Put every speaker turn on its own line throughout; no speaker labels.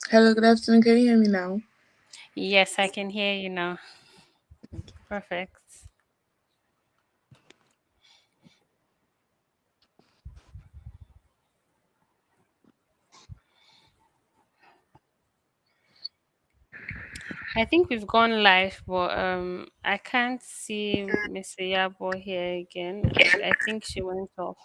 Hello, good afternoon. Can you hear me now?
Yes, I can hear you now.
Okay.
Perfect. I think we've gone live, but I can't see Miss Yabo here again. I think she went off.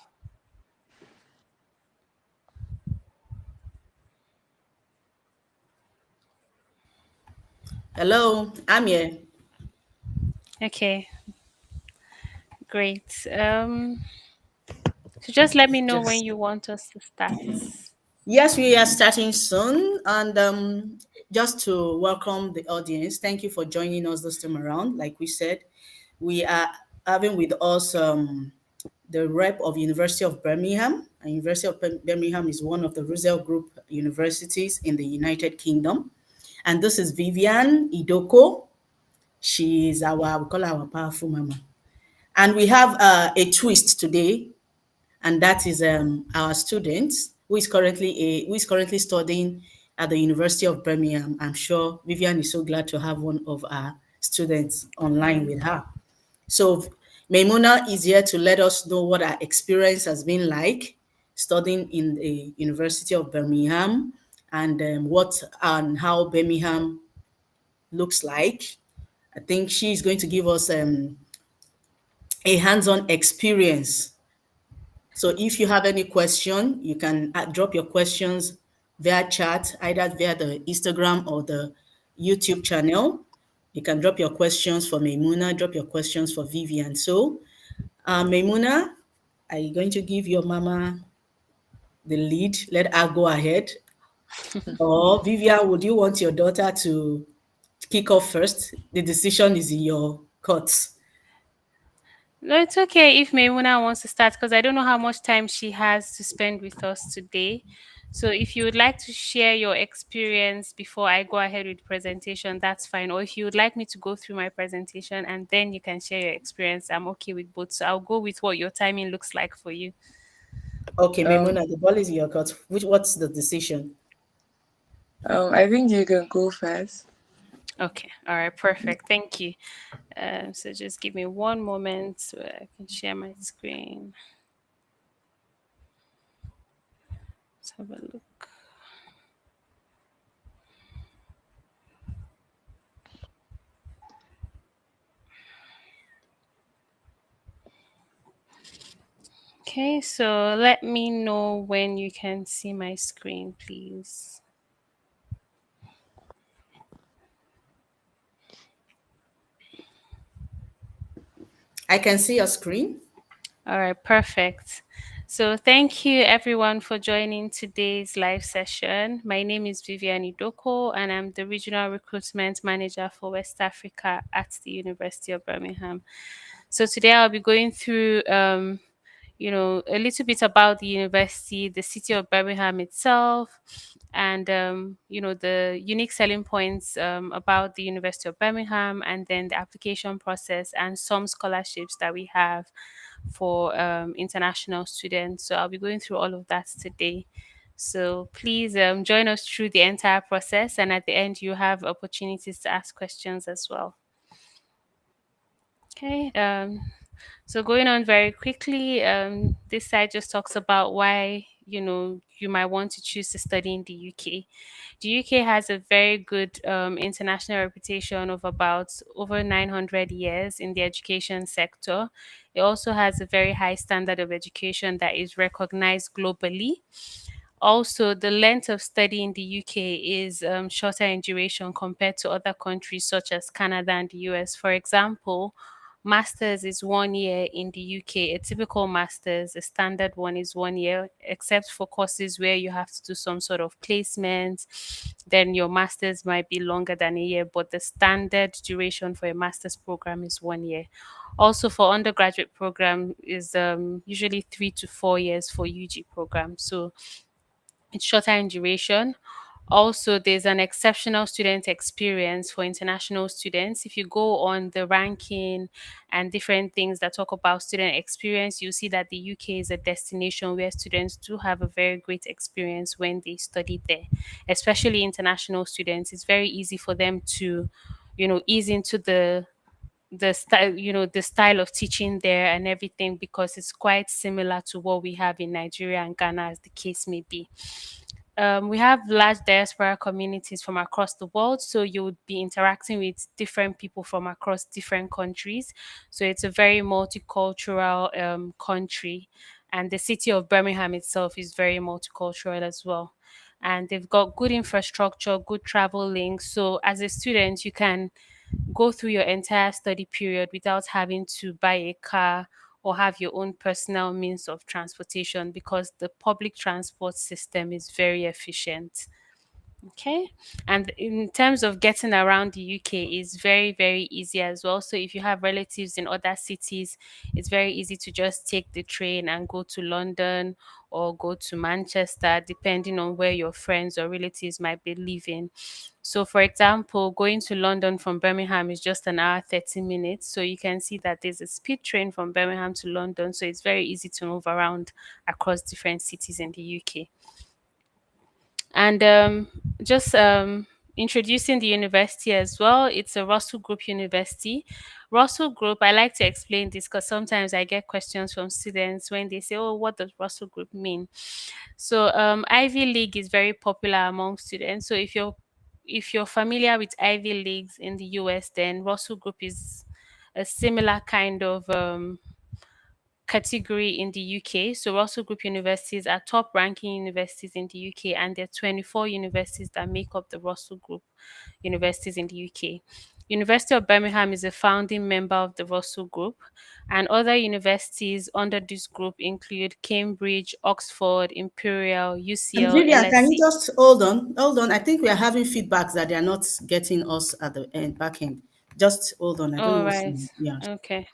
Hello, I'm here.
Okay, great. So just let me know when
Just
you want us to start.
yes, we are starting soon, and just to welcome the audience, thank you for joining us this time around. Like we said, we are having with us the rep of University of Birmingham. And University of Birmingham is one of the Russell Group universities in the United Kingdom, and this is Vivian Idoko. She is we call her our powerful mama, and we have a twist today, and that is our student who is currently studying at the University of Birmingham. I'm sure Vivian is so glad to have one of our students online with her. So Maimuna is here to let us know what our experience has been like studying in the University of Birmingham, and what and how Birmingham looks like. I think she is going to give us a hands-on experience. So if you have any question, you can drop your questions via chat, either via the Instagram or the YouTube channel. You can drop your questions for Maimuna, drop your questions for Vivian. So, Maimuna, are you going to give your mama the lead? Let her go ahead. Or Vivian, would you want your daughter to kick off first? The decision is in your court.
No, it's okay if Maimuna wants to start because I don't know how much time she has to spend with us today. So if you would like to share your experience before I go ahead with presentation, that's fine. Or if you would like me to go through my presentation and then you can share your experience, I'm okay with both. So I'll go with what your timing looks like for you.
Okay,
Um,
Maimuna, the ball is in your court. What's the decision?
I think you can go first.
Okay. All right. Perfect. Thank you. So just give me one moment so I can share my screen. Let's have a look. Okay, so let me know when you can see my screen, please.
I can see your screen.
All right, perfect. So, thank you everyone for joining today's live session. My name is Vivian Idoko, and I'm the Regional Recruitment Manager for West Africa at the University of Birmingham. So, today I'll be going through a little bit about the university, the city of Birmingham itself, and the unique selling points about the University of Birmingham, and then the application process and some scholarships that we have for international students. So I'll be going through all of that today. So please join us through the entire process, and at the end, you have opportunities to ask questions as well. Okay. So going on very quickly, this side just talks about why you might want to choose to study in the UK. The UK has a very good international reputation of about over 900 years in the education sector. It also has a very high standard of education that is recognized globally. Also, the length of study in the UK is shorter in duration compared to other countries such as Canada and the US. For example, masters is 1 year in the UK. A typical masters, a standard one is 1 year, except for courses where you have to do some sort of placement. Then your masters might be longer than a year, but the standard duration for a master's program is 1 year. Also, for undergraduate program is usually 3 to 4 years for UG program. So it's shorter in duration. Also, there's an exceptional student experience for international students. If you go on the ranking and different things that talk about student experience, you see that the UK is a destination where students do have a very great experience when they study there, especially international students. It's very easy for them to, ease into the style, the style of teaching there and everything, because it's quite similar to what we have in Nigeria and Ghana, as the case may be. We have large diaspora communities from across the world, so you would be interacting with different people from across different countries. So it's a very multicultural country, and the city of Birmingham itself is very multicultural as well. And they've got good infrastructure, good travel links. So as a student, you can go through your entire study period without having to buy a car or have your own personal means of transportation, because the public transport system is very efficient. Okay. And in terms of getting around the UK is very, very easy as well. So if you have relatives in other cities, it's very easy to just take the train and go to London or go to Manchester, depending on where your friends or relatives might be living. So, for example, going to London from Birmingham is just an hour, 30 minutes. So, you can see that there's a speed train from Birmingham to London. So, it's very easy to move around across different cities in the UK. And just introducing the university as well. It's a Russell Group University. Russell Group, I like to explain this because sometimes I get questions from students when they say, "Oh, what does Russell Group mean?" So Ivy League is very popular among students. So if you're familiar with Ivy Leagues in the US, then Russell Group is a similar kind of category in the UK. So Russell Group universities are top ranking universities in the UK, and there are 24 universities that make up the Russell Group universities in the UK. University of Birmingham is a founding member of the Russell Group, and other universities under this group include Cambridge, Oxford, Imperial,
And
UCL,
Vivian, can you
LSE.
just hold on? Hold on. I think we are having feedbacks that they are not getting us at the end, back end. Just hold on. I don't know
All
what's
right.
wrong. Yeah.
Okay.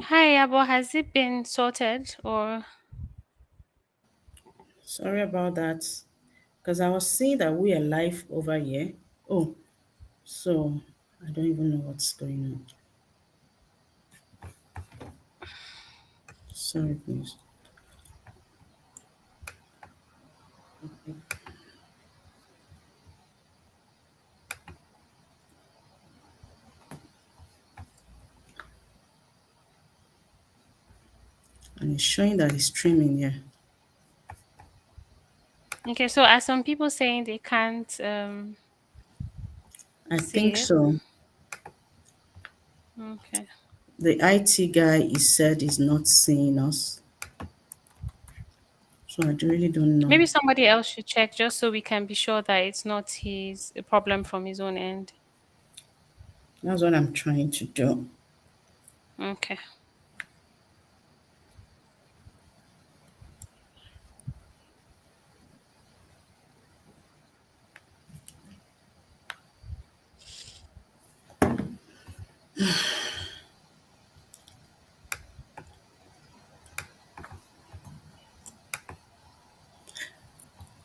Hi, Abo. Has it been sorted or?
Sorry about that. Because I was seeing that we are live over here. Oh, so I don't even know what's going on. Sorry, please. And it's showing that it's streaming here.
Okay, so are some people saying they can't
I
see
think
it?
so.
Okay.
The IT guy he said is not seeing us. So I really don't know.
Maybe somebody else should check just so we can be sure that it's not his a problem from his own end.
That's what I'm trying to do.
Okay.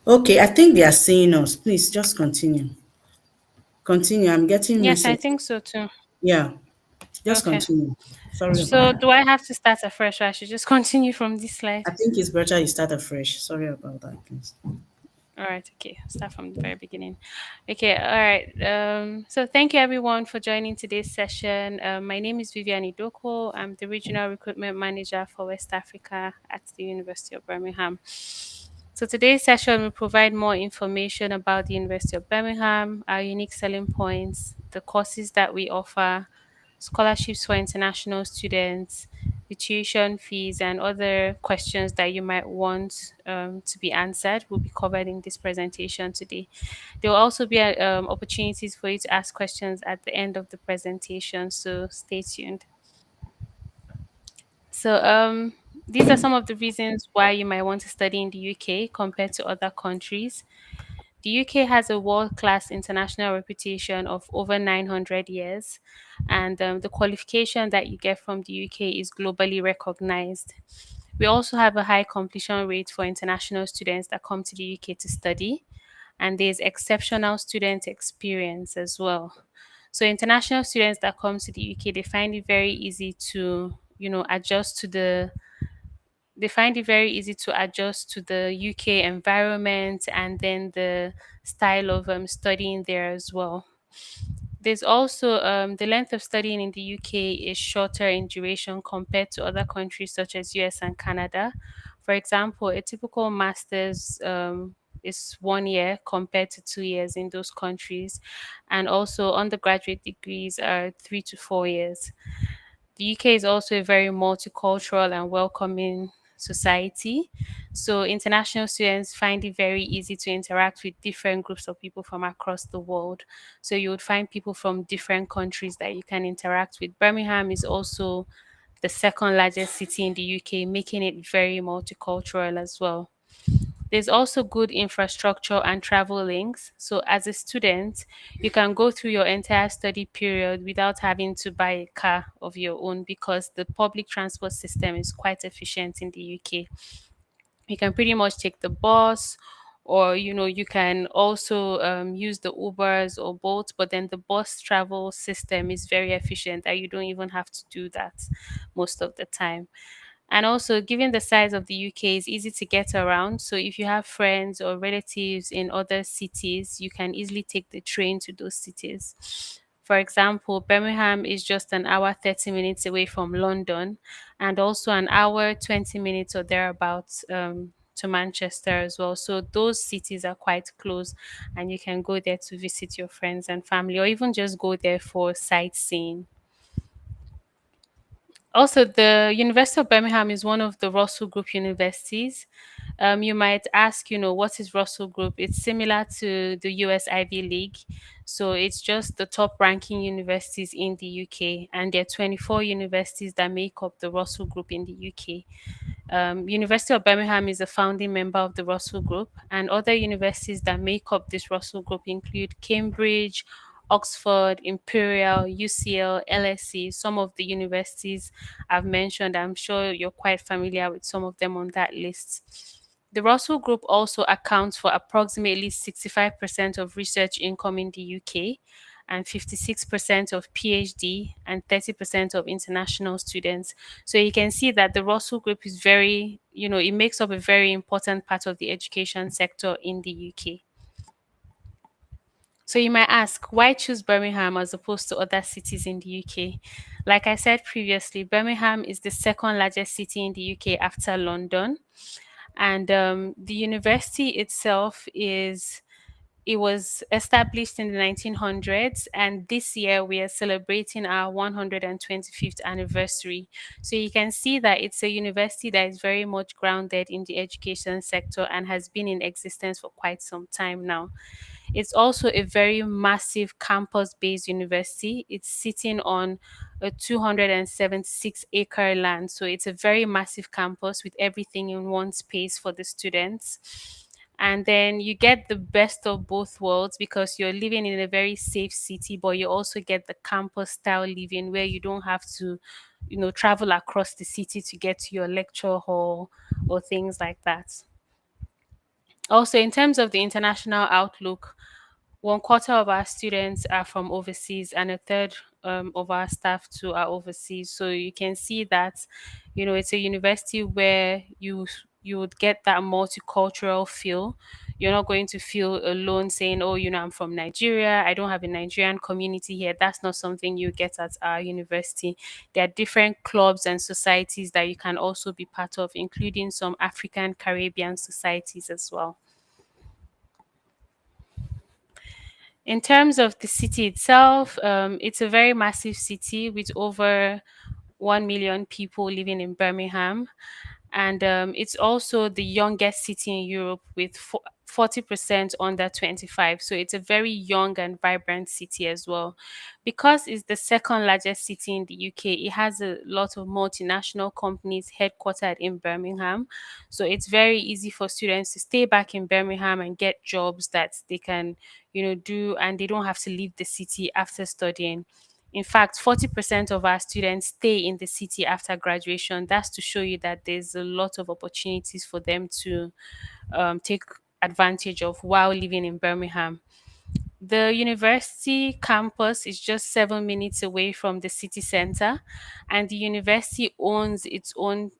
Okay, I think they are seeing us. Please just continue. Continue. I'm getting
Yes, I
message.
think so too.
Yeah, just
Okay.
continue. Sorry about
So
that.
do I have to start afresh or I should just continue from this slide?
I think it's better you start afresh. Sorry about that, please.
All right, okay. Start from the very beginning. Okay, all right. So thank you everyone for joining today's session. My name is Vivian Idoko. I'm the Regional Recruitment Manager for West Africa at the University of Birmingham. So today's session will provide more information about the University of Birmingham, our unique selling points, the courses that we offer, scholarships for international students, the tuition fees, and other questions that you might want to be answered will be covered in this presentation today. There will also be opportunities for you to ask questions at the end of the presentation, so stay tuned. So, these are some of the reasons why you might want to study in the UK compared to other countries. The UK has a world class international reputation of over 900 years, and the qualification that you get from the UK is globally recognized. We also have a high completion rate for international students that come to the UK to study, and there's exceptional student experience as well. So, international students that come to the UK, they find it very easy to adjust to the they find it very easy to adjust to the UK environment and then the style of studying there as well. There's also the length of studying in the UK is shorter in duration compared to other countries such as US and Canada. For example, a typical master's is 1 year compared to 2 years in those countries, and also undergraduate degrees are 3 to 4 years. The UK is also a very multicultural and welcoming society. So international students find it very easy to interact with different groups of people from across the world. So you would find people from different countries that you can interact with. Birmingham is also the second largest city in the UK, making it very multicultural as well. There's also good infrastructure and travel links. So, as a student, you can go through your entire study period without having to buy a car of your own because the public transport system is quite efficient in the UK. You can pretty much take the bus, or you can also use the Ubers or Bolt, but then the bus travel system is very efficient and you don't even have to do that most of the time. And also, given the size of the UK, is easy to get around. So if you have friends or relatives in other cities, you can easily take the train to those cities. For example, Birmingham is just an hour 30 minutes away from London, and also an hour 20 minutes or thereabouts to Manchester as well. So those cities are quite close, and you can go there to visit your friends and family, or even just go there for sightseeing. Also, the University of Birmingham is one of the Russell Group universities. You might ask, what is Russell Group? It's similar to the US Ivy League. So it's just the top ranking universities in the UK, and there are 24 universities that make up the Russell Group in the UK. University of Birmingham is a founding member of the Russell Group, and other universities that make up this Russell Group include Cambridge, Oxford, Imperial, UCL, LSE, some of the universities I've mentioned. I'm sure you're quite familiar with some of them on that list. The Russell Group also accounts for approximately 65% of research income in the UK and 56% of PhD and 30% of international students. So you can see that the Russell Group is very, it makes up a very important part of the education sector in the UK. So you might ask, why choose Birmingham as opposed to other cities in the UK? Like I said previously, Birmingham is the second largest city in the UK after London, and the university itself is it was established in the 1900s, and this year we are celebrating our 125th anniversary. So you can see that it's a university that is very much grounded in the education sector and has been in existence for quite some time now. It's also a very massive campus based university. It's sitting on a 276-acre land. So it's a very massive campus with everything in one space for the students. And then you get the best of both worlds because you're living in a very safe city, but you also get the campus style living where you don't have to, travel across the city to get to your lecture hall or things like that. Also, in terms of the international outlook, 1/4 of our students are from overseas, and a third of our staff too are overseas. So you can see that, it's a university where you would get that multicultural feel. You're not going to feel alone saying, "Oh, I'm from Nigeria. I don't have a Nigerian community here." That's not something you get at our university. There are different clubs and societies that you can also be part of, including some African Caribbean societies as well. In terms of the city itself, it's a very massive city with over 1 million people living in Birmingham. And it's also the youngest city in Europe with 40% under 25. So it's a very young and vibrant city as well. Because it's the second largest city in the UK, it has a lot of multinational companies headquartered in Birmingham. So it's very easy for students to stay back in Birmingham and get jobs that they can, do, and they don't have to leave the city after studying. In fact, 40% of our students stay in the city after graduation. That's to show you that there's a lot of opportunities for them to take advantage of while living in Birmingham. The university campus is just 7 minutes away from the city center, and the university owns its own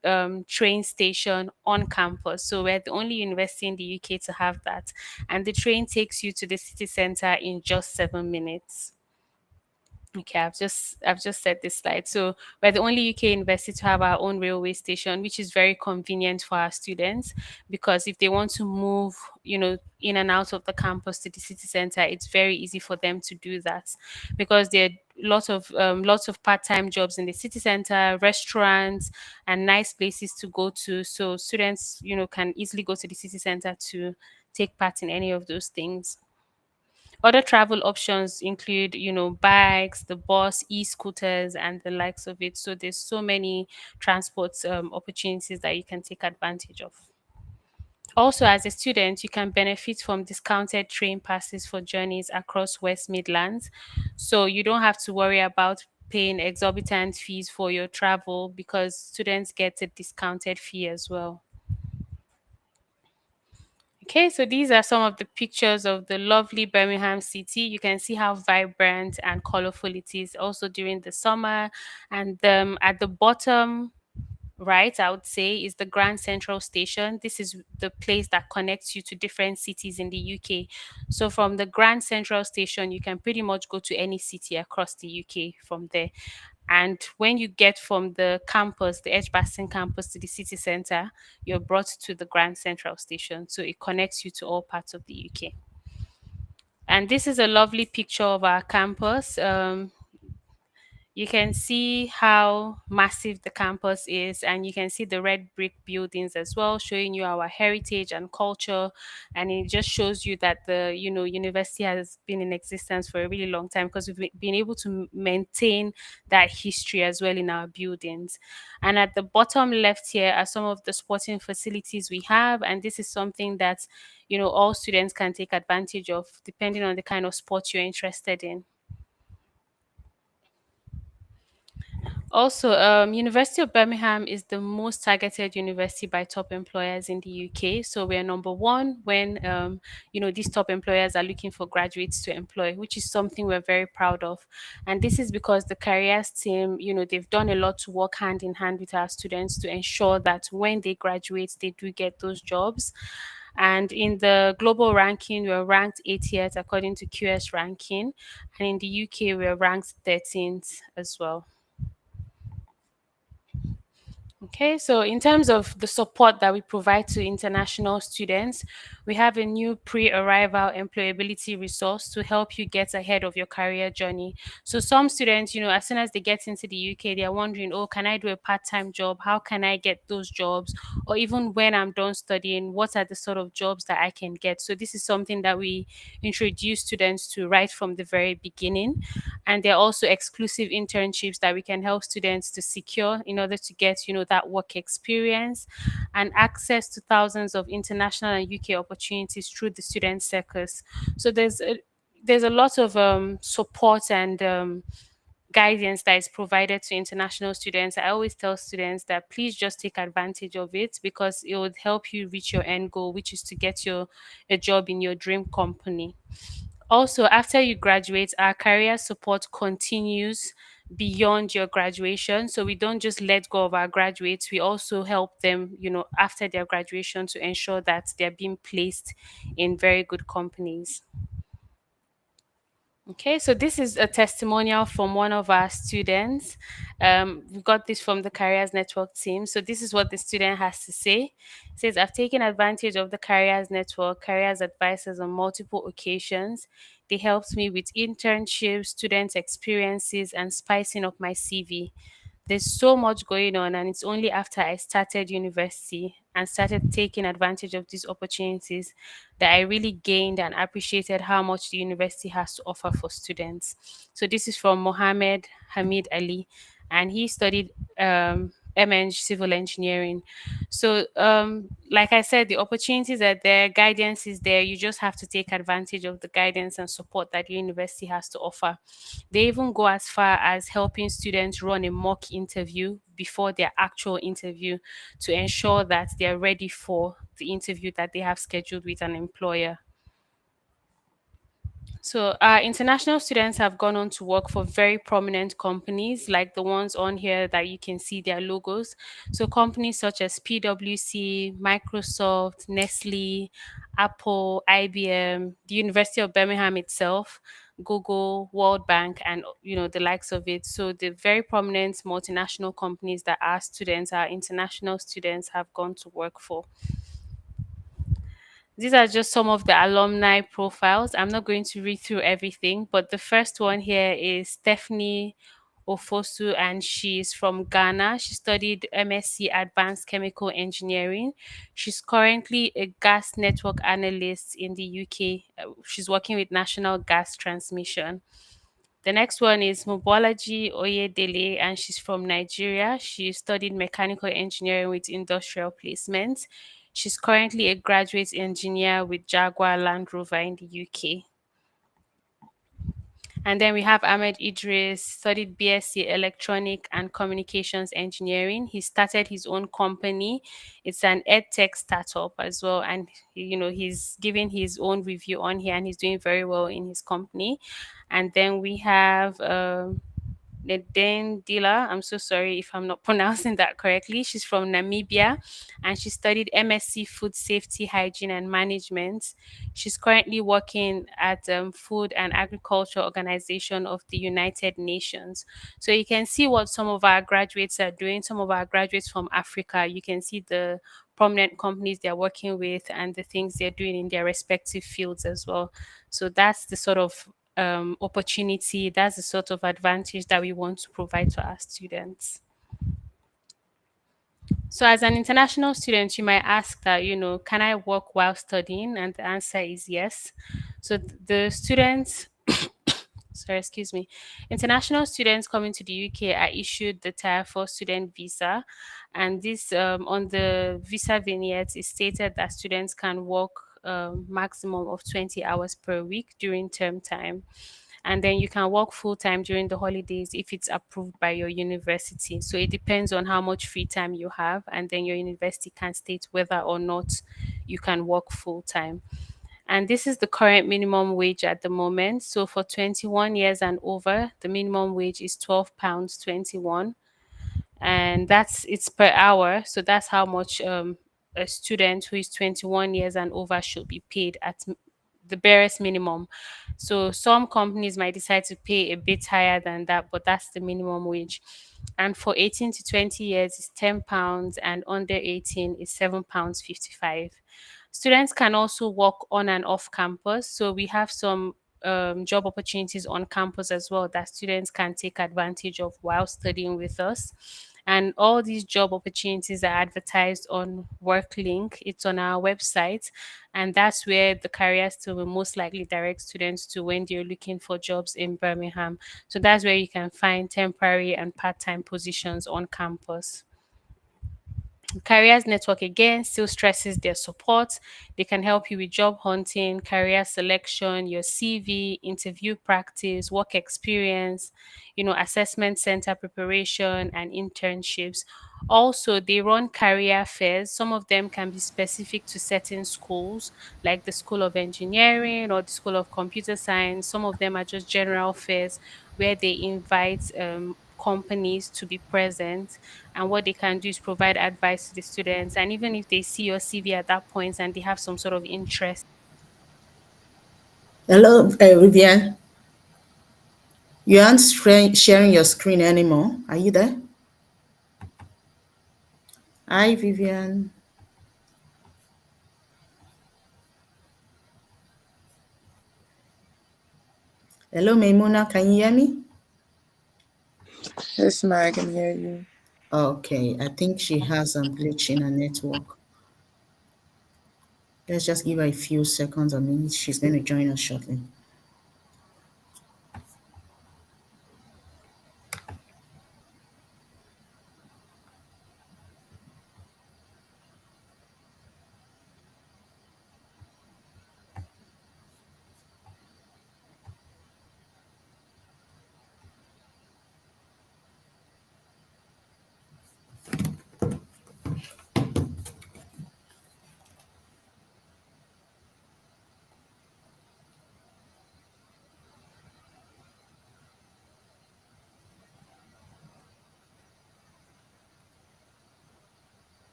train station on campus. So we're the only university in the UK to have that, and the train takes you to the city center in just 7 minutes. Okay, I've just said this slide. So we're the only UK university to have our own railway station, which is very convenient for our students because if they want to move, in and out of the campus to the city center, it's very easy for them to do that because there are lots of part-time jobs in the city center, restaurants, and nice places to go to. So students, can easily go to the city center to take part in any of those things. Other travel options include, bikes, the bus, e-scooters, and the likes of it. So there's so many transport opportunities that you can take advantage of. Also, as a student, you can benefit from discounted train passes for journeys across West Midlands. So you don't have to worry about paying exorbitant fees for your travel because students get a discounted fee as well. Okay, so these are some of the pictures of the lovely Birmingham city. You can see how vibrant and colorful it is also during the summer. And at the bottom right, I would say, is the Grand Central Station. This is the place that connects you to different cities in the UK. So from the Grand Central Station, you can pretty much go to any city across the UK from there. And when you get from the campus, the Edgbaston campus, to the city center, you're brought to the Grand Central Station. So it connects you to all parts of the UK. And this is a lovely picture of our campus. You can see how massive the campus is, and you can see the red brick buildings as well, showing you our heritage and culture. And it just shows you that the university has been in existence for a really long time because we've been able to maintain that history as well in our buildings. And at the bottom left here are some of the sporting facilities we have, and this is something that all students can take advantage of depending on the kind of sport you're interested in. Also, University of Birmingham is the most targeted university by top employers in the UK. So we're number one when these top employers are looking for graduates to employ, which is something we're very proud of. And this is because the careers team, they've done a lot to work hand in hand with our students to ensure that when they graduate, they do get those jobs. And in the global ranking, we're ranked 80th according to QS ranking, and in the UK, we're ranked 13th as well. Okay, so in terms of the support that we provide to international students, we have a new pre arrival employability resource to help you get ahead of your career journey. So, some students, as soon as they get into the UK, they are wondering, oh, can I do a part time job? How can I get those jobs? Or even when I'm done studying, what are the sort of jobs that I can get? So, this is something that we introduce students to right from the very beginning. And there are also exclusive internships that we can help students to secure in order to get that work experience and access to thousands of international and UK opportunities through the student circus. So there's a lot of support and guidance that is provided to international students. I always tell students that please just take advantage of it because it would help you reach your end goal, which is to get a job in your dream company. Also, after you graduate, our career support continues beyond your graduation. So we don't just let go of our graduates, we also help them, after their graduation to ensure that they're being placed in very good companies. Okay, so this is a testimonial from one of our students. We got this from the Careers Network team. So this is what the student has to say. It says, I've taken advantage of the Careers Network, careers advisors on multiple occasions. They helped me with internships, student experiences, and spicing up my CV. There's so much going on, and it's only after I started university and started taking advantage of these opportunities that I really gained and appreciated how much the university has to offer for students. So this is from Mohammed Hamid Ali, and he studied MN civil engineering. So, like I said, the opportunities are there, guidance is there. You just have to take advantage of the guidance and support that the university has to offer. They even go as far as helping students run a mock interview before their actual interview to ensure that they're ready for the interview that they have scheduled with an employer. So, our international students have gone on to work for very prominent companies like the ones on here that you can see their logos. So, companies such as PwC, Microsoft, Nestle, Apple, IBM, the University of Birmingham itself, Google, World Bank, and the likes of it. So, the very prominent multinational companies that our students, our international students, have gone to work for. These are just some of the alumni profiles. I'm not going to read through everything, but the first one here is Stephanie Ofosu, and she's from Ghana. She studied MSc Advanced Chemical Engineering. She's currently a gas network analyst in the UK. She's working with National Gas Transmission. The next one is Mobolaji Oyedele, and she's from Nigeria. She studied mechanical engineering with industrial placement. She's currently a graduate engineer with Jaguar Land Rover in the UK. And then we have Ahmed Idris, studied BSc Electronic and Communications Engineering. He started his own company. It's an edtech startup as well. And, he's giving his own review on here and he's doing very well in his company. And then we have Neden Dila. I'm so sorry if I'm not pronouncing that correctly. She's from Namibia and she studied MSc Food Safety, Hygiene and Management. She's currently working at Food and Agriculture Organization of the United Nations. So you can see what some of our graduates are doing. Some of our graduates from Africa, you can see the prominent companies they're working with and the things they're doing in their respective fields as well. So that's the sort of opportunity, that's the sort of advantage that we want to provide to our students. So, as an international student, you might ask that, can I work while studying? And the answer is yes. So, the students, sorry, excuse me, international students coming to the UK are issued the Tier 4 student visa. And this, on the visa vignette, is stated that students can work maximum of 20 hours per week during term time. And then you can work full time during the holidays if it's approved by your university. So it depends on how much free time you have, and then your university can state whether or not you can work full time. And this is the current minimum wage at the moment. So for 21 years and over, the minimum wage is £12 21, and that's it's per hour. So that's how much a student who is 21 years and over should be paid at the barest minimum. So some companies might decide to pay a bit higher than that, but that's the minimum wage. And for 18 to 20 years, it's £10, and under 18 is £7 55. Students can also work on and off campus. So we have some job opportunities on campus as well that students can take advantage of while studying with us. And all these job opportunities are advertised on WorkLink. It's on our website, and that's where the careers team will most likely direct students to when they're looking for jobs in Birmingham. So that's where you can find temporary and part-time positions on campus. Careers Network again still stresses their support. They can help you with job hunting, career selection, your CV, interview practice, work experience, assessment center preparation, and internships. Also, they run career fairs. Some of them can be specific to certain schools, like the School of Engineering or the School of Computer Science. Some of them are just general fairs where they invite companies to be present, and what they can do is provide advice to the students. And even if they see your CV at that point and they have some sort of interest.
Hello, Vivian. You aren't sharing your screen anymore. Are you there? Hi, Vivian. Hello, Maimuna. Can you hear me?
Yes, ma, I can hear you.
Okay, I think she has a glitch in her network. Let's just give her a few seconds. I mean, she's going to join us shortly.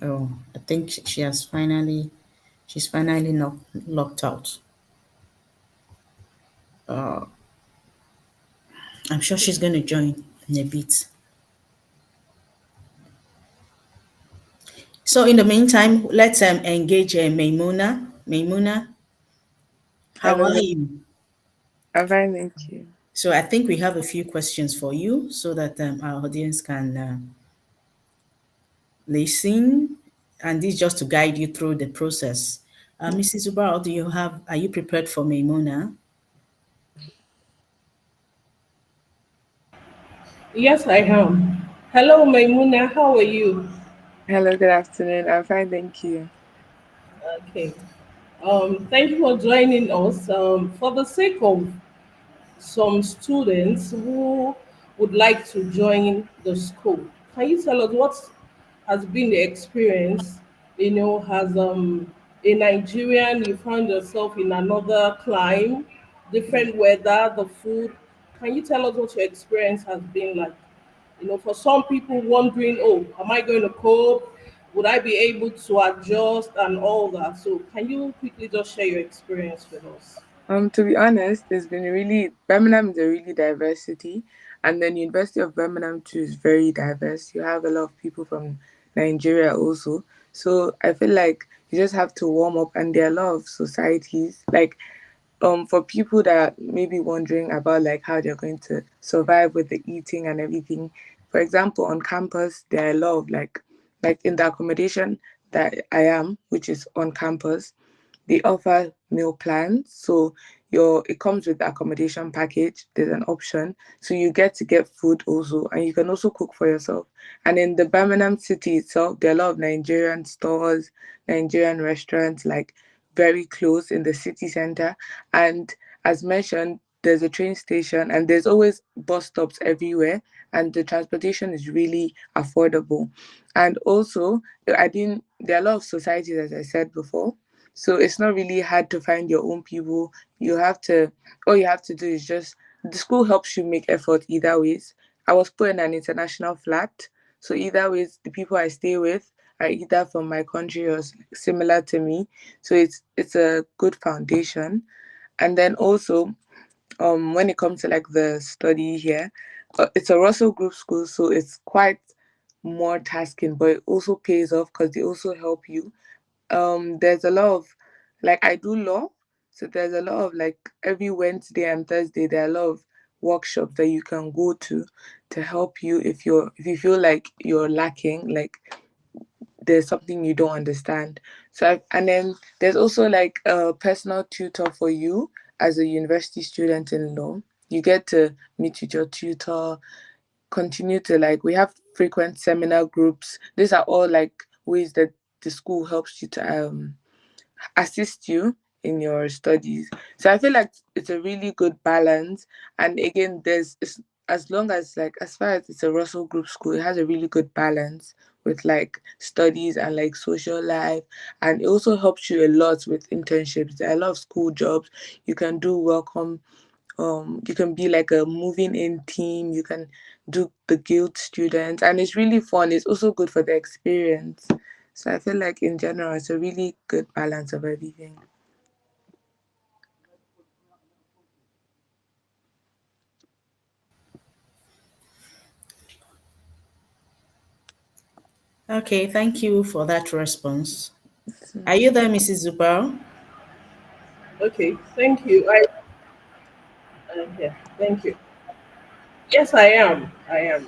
Oh, I think she's finally locked out. Uh, I'm sure she's going to join in a bit. So in the meantime, let's engage Maimuna. Maimuna, how
Hello,
are you?
I'm fine, thank you.
So I think we have a few questions for you so that our audience can listen, and this just to guide you through the process. Mrs. Ubao, are you prepared for Maimuna?
Yes, I am. Hello, Maimuna. How are you?
Hello, good afternoon. I'm fine, thank you.
Okay. Thank you for joining us. For the sake of some students who would like to join the school, can you tell us what has been the experience? Has a Nigerian you found yourself in another clime, different weather, the food. Can you tell us what your experience has been like? For some people wondering, oh, am I going to cope? Would I be able to adjust and all that? So, can you quickly just share your experience with us?
To be honest, there's been really Birmingham is a really diverse city, and then University of Birmingham too is very diverse. You have a lot of people from Nigeria also, so I feel like you just have to warm up, and there are a lot of societies like for people that may be wondering about like how they're going to survive with the eating and everything. For example, on campus there are a lot of like in the accommodation that I am, which is on campus, they offer meal plans. So it comes with the accommodation package. There's an option, so you get food also, and you can also cook for yourself. And in the Birmingham city itself, there are a lot of Nigerian stores, Nigerian restaurants, like very close in the city center. And as mentioned, there's a train station, and there's always bus stops everywhere, and the transportation is really affordable. And also, I didn't. There are a lot of societies, as I said before, so it's not really hard to find your own people. You have to, all you have to do is just, the school helps you make effort either ways. I was put in an international flat, so either ways, the people I stay with are either from my country or similar to me. So it's a good foundation. And then also, when it comes to like the study here, it's a Russell Group school, so it's quite more tasking, but it also pays off because they also help you. There's a lot of, like, I do law, so there's a lot of, like, every Wednesday and Thursday there are a lot of workshops that you can go to help you if you feel like you're lacking, like there's something you don't understand. And then there's also like a personal tutor for you as a university student in law. You get to meet with your tutor, continue to, like, we have frequent seminar groups. These are all like ways that the school helps you to assist you in your studies. So I feel like it's a really good balance. And again, as long as, like, as far as it's a Russell Group school, it has a really good balance with like studies and like social life. And it also helps you a lot with internships. There are a lot of school jobs you can do. You can be like a moving in team, you can do the guild students, and it's really fun. It's also good for the experience. So I feel like in general it's a really good balance of everything.
Okay, thank you for that response. Are
So,
you there, Mrs. Zubao?
Okay, thank you. Yeah, thank you. Yes, I am. I am.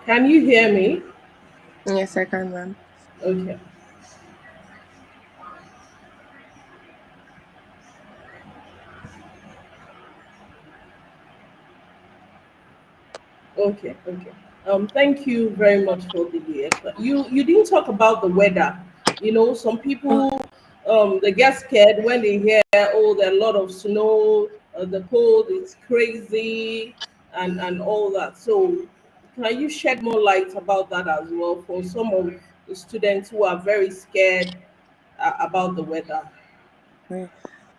Can you hear me?
yes, I can run.
Okay. Okay. Okay. Thank you very much for the you didn't talk about the weather. You know, some
Oh,
people they get scared when they hear, oh, there are a lot of snow, the cold is crazy, and all that. So can you shed more light about that as well for some of the students who are very scared about the weather?
yeah.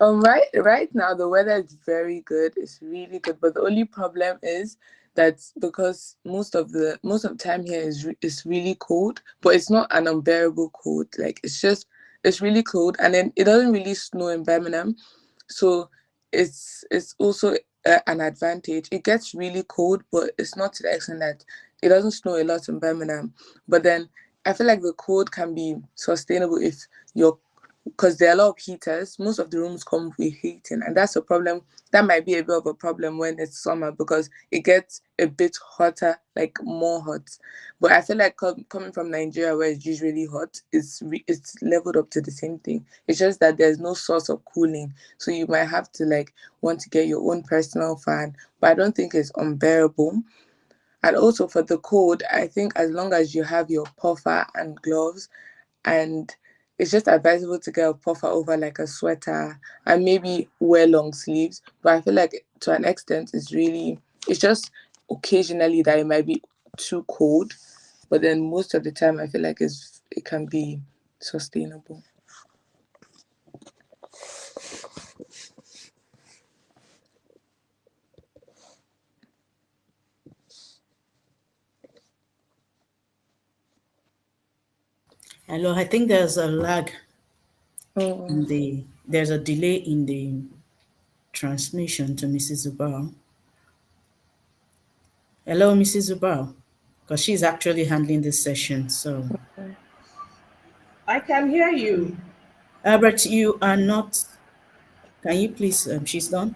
Right now the weather is very good. It's really good, but the only problem is that because most of the time here is really cold, but it's not an unbearable cold. Like, it's really cold, and then it doesn't really snow in Birmingham. So it's also an advantage. It gets really cold, but it's not to the extent that it doesn't snow a lot in Birmingham. But then I feel like the cold can be sustainable if you're, because there are a lot of heaters. Most of the rooms come with heating, and that's a problem. That might be a bit of a problem when it's summer because it gets a bit hotter, like more hot. But I feel like coming from Nigeria, where it's usually hot, it's leveled up to the same thing. It's just that there's no source of cooling, so you might have to, like, want to get your own personal fan. But I don't think it's unbearable. And also for the cold, I think as long as you have your puffer and gloves, and it's just advisable to get a puffer over like a sweater and maybe wear long sleeves. But I feel like to an extent it's just occasionally that it might be too cold. But then most of the time I feel like it can be sustainable.
Hello, I think there's a lag
Oh,
in there's a delay in the transmission to Mrs. Zubao. Hello, Mrs. Zubao, because she's actually handling this session. So,
I can hear you.
Albert, you are not. Can you please? She's done.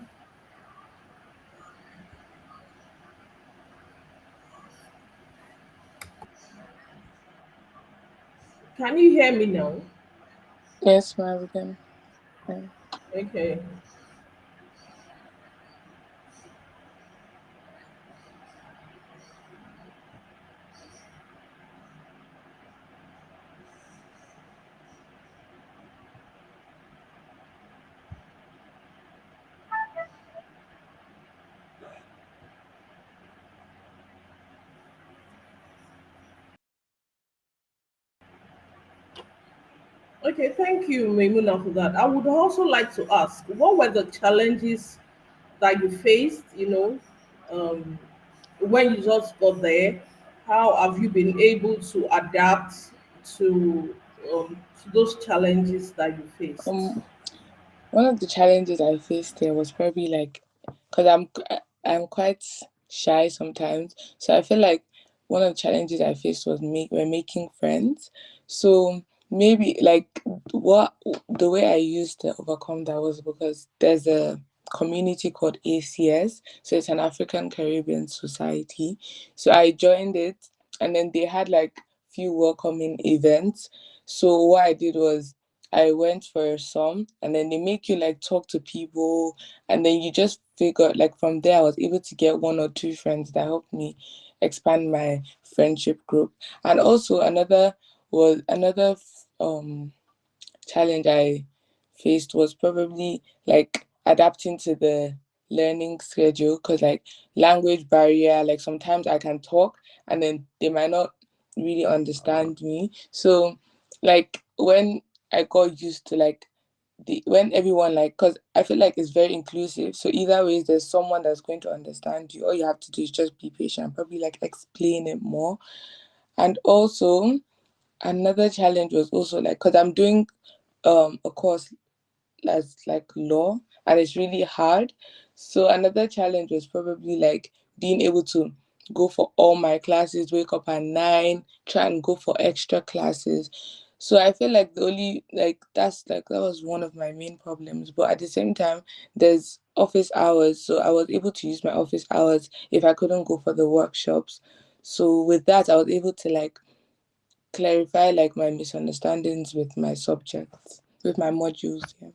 Can you hear me now?
Yes, Marvin. Yeah.
Okay. Okay, thank you, Maimuna, for that. I would also like to ask, what were the challenges that you faced, um, when you just got there? How have you been able to adapt to to those challenges that you faced?
Um, One of the challenges I faced there was probably like, because I'm quite shy sometimes, so I feel like one of the challenges I faced was making friends. So maybe like what the way I used to overcome that was because there's a community called ACS, so it's an African Caribbean society. So I joined it, and then they had like few welcoming events. So what I did was I went for some, and then they make you like talk to people, and then you just figure like from there I was able to get one or two friends that helped me expand my friendship group. And also another challenge I faced was probably like adapting to the learning schedule, because like language barrier, like sometimes I can talk and then they might not really understand me. So like when I got used to like when everyone like, because I feel like it's very inclusive, so either ways there's someone that's going to understand you. All you have to do is just be patient, probably like explain it more. And also another challenge was also like, because I'm doing a course as like law, and it's really hard. So another challenge was probably like being able to go for all my classes, wake up at 9, try and go for extra classes. So I feel like the only like that was one of my main problems. But at the same time, there's office hours, so I was able to use my office hours if I couldn't go for the workshops. So with that, I was able to like clarify like my misunderstandings with my subjects, with my modules. Yeah.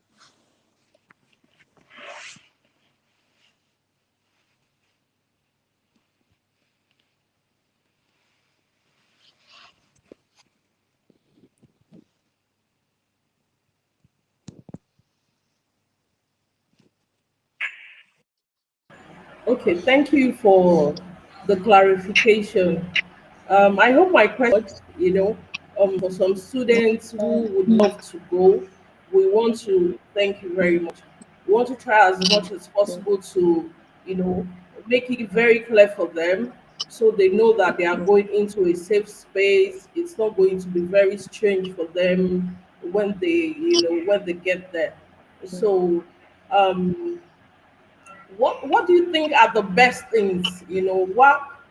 Okay, thank you for the clarification. I hope my question, for some students who would love to go, we want to thank you very much. We want to try as much as possible to, you know, make it very clear for them so they know that they are going into a safe space. It's not going to be very strange for them when they get there. So, um, what do you think are the best things?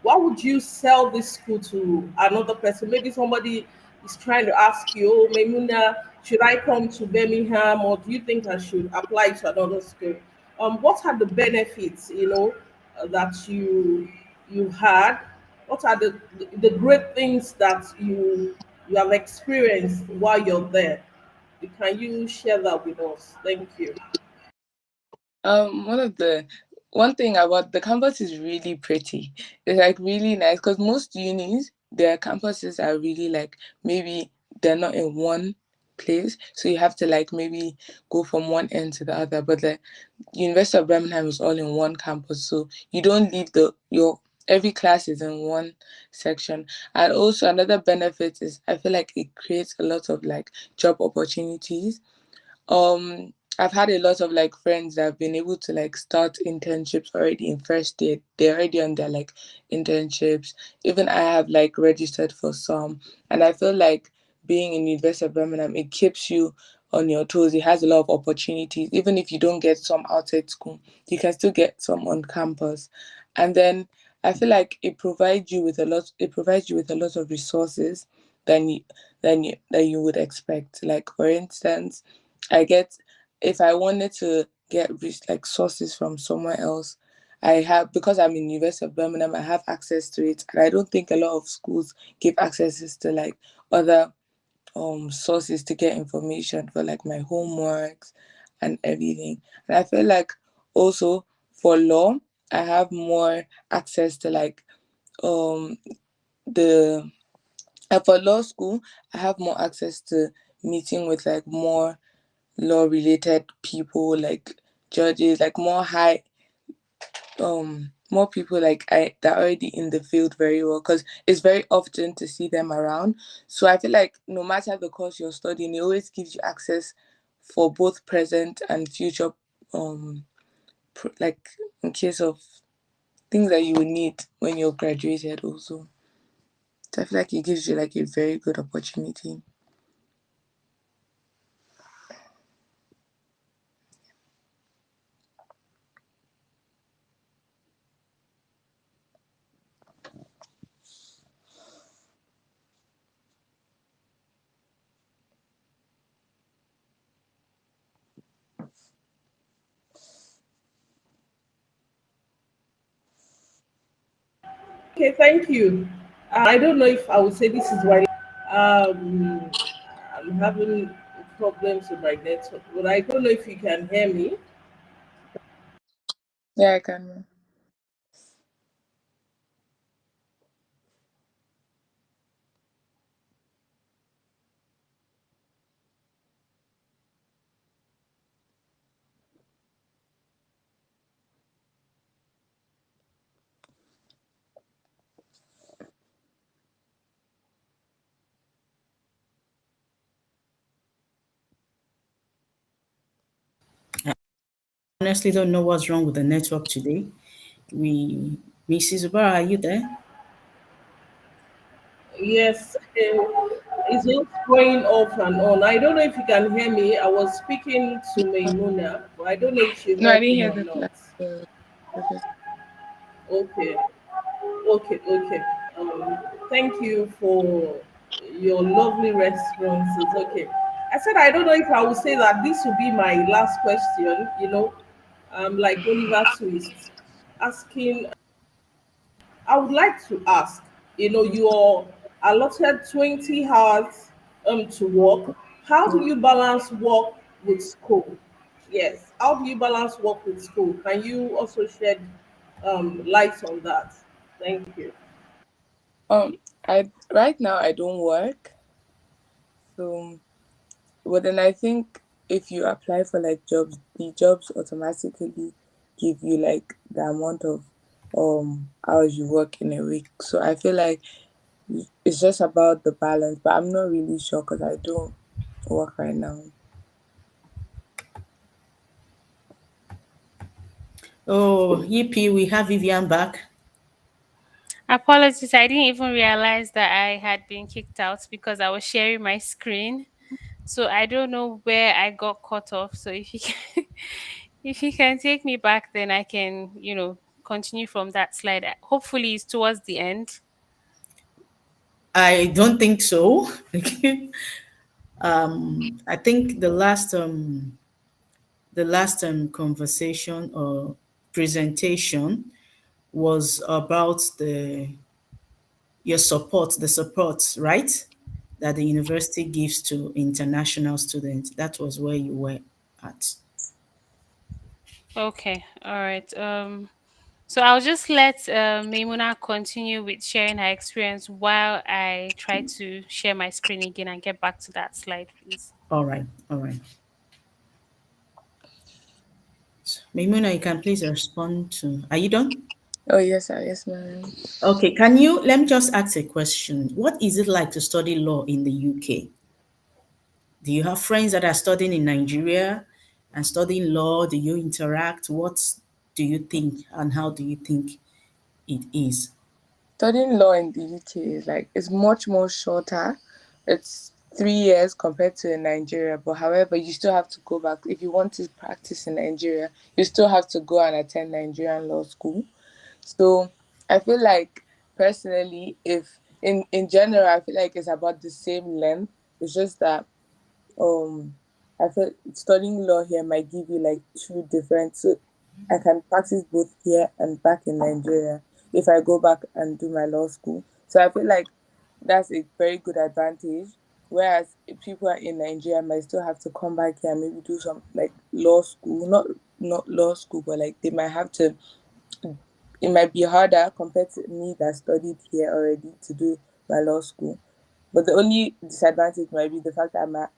What would you sell this school to another person? Maybe somebody is trying to ask you, oh, Maimuna, should I come to Birmingham, or do you think I should apply to another school? What are the benefits, that you had? What are the great things that you have experienced while you're there? Can you share that with us? Thank you.
One of the one thing about the campus is really pretty. It's like really nice because most unis, their campuses are really like maybe they're not in one place, so you have to like maybe go from one end to the other. But the University of Birmingham is all in one campus, so you don't leave the your every class is in one section. And also another benefit is I feel like it creates a lot of like job opportunities. I've had a lot of like friends that have been able to like start internships already in first year. They're already on their like internships. Even I have like registered for some, and I feel like being in University of Birmingham, it keeps you on your toes. It has a lot of opportunities. Even if you don't get some outside school, you can still get some on campus. And then I feel like it provides you with a lot of resources than you would expect. Like for instance, I get if I wanted to get like sources from somewhere else, I have because I'm in University of Birmingham, I have access to it, and I don't think a lot of schools give accesses to like other sources to get information for like my homeworks and everything. And I feel like also for law, I have more access to like um the for law school, I have more access to meeting with like more law related people, like judges, like more people like I that are already in the field very well, because it's very often to see them around. So I feel like no matter the course you're studying, it always gives you access for both present and future, um like in case of things that you will need when you're graduated also. So I feel like it gives you like a very good opportunity.
Okay, thank you. I don't know if I would say this is why I'm having problems with my network, but I don't know if you can hear me.
Yeah, I can.
Honestly, don't know what's wrong with the network today. Mrs. Ubara, are you there?
Yes, it's just going off and on. I don't know if you can hear me. I was speaking to Maimuna, but I don't know if she
No, I
heard
didn't
me
hear
or not.
the first.
Okay, okay. Um, Thank you for your lovely responses. Okay, I said I don't know if I would say that this will be my last question. Like Oliver Twist asking. I would like to ask, you're allotted 20 hours to work. How do you balance work with school? Yes. How do you balance work with school? Can you also shed light on that? Thank you.
I right now I don't work, so but then I think if you apply for like jobs, the jobs automatically give you like the amount of hours you work in a week. So I feel like it's just about the balance, but I'm not really sure because I don't work right now.
Oh, yippee, we have Vivian back.
Apologies, I didn't even realize that I had been kicked out because I was sharing my screen. So I don't know where I got cut off. So if you can, if you can take me back, then I can, continue from that slide. Hopefully, it's towards the end.
I don't think so. I think the last conversation or presentation was about the support, right? That the university gives to international students. That was where you were at.
Okay, all right. So I'll just let Maimuna continue with sharing her experience while I try to share my screen again and get back to that slide, please.
All right, all right. Maimuna, you can please respond to. Are you done?
Oh yes, ma'am.
Okay, let me just ask a question. What is it like to study law in the UK? Do you have friends that are studying in Nigeria and studying law? Do you interact? What do you think and how do you think it is?
Studying law in the UK is like it's much more shorter. It's 3 years compared to in Nigeria, but however, you still have to go back if you want to practice in Nigeria. You still have to go and attend Nigerian law school. So I feel like personally, if in general, I feel like it's about the same length. It's just that um I feel studying law here might give you like two different, so I can practice both here and back in Nigeria if I go back and do my law school. So I feel like that's a very good advantage. Whereas if people are in Nigeria might still have to come back here and maybe do some like law school, not law school, but like they might have to. It might be harder compared to me that studied here already to do my law school. But the only disadvantage might be the fact that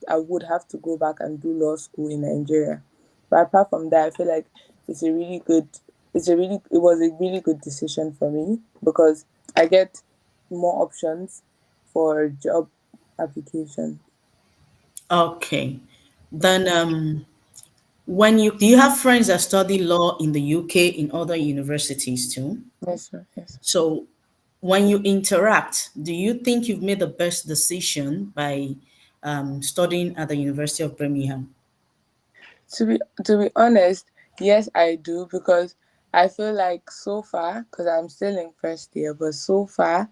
I would have to go back and do law school in Nigeria. But apart from that, I feel like it's a really good it was a really good decision for me because I get more options for job application.
Okay. Then when you do you have friends that study law in the UK in other universities too?
Yes, sir. Yes.
So when you interact, do you think you've made the best decision by studying at the University of Birmingham?
To be honest, yes, I do because I feel like so far, because I'm still in first year, but so far,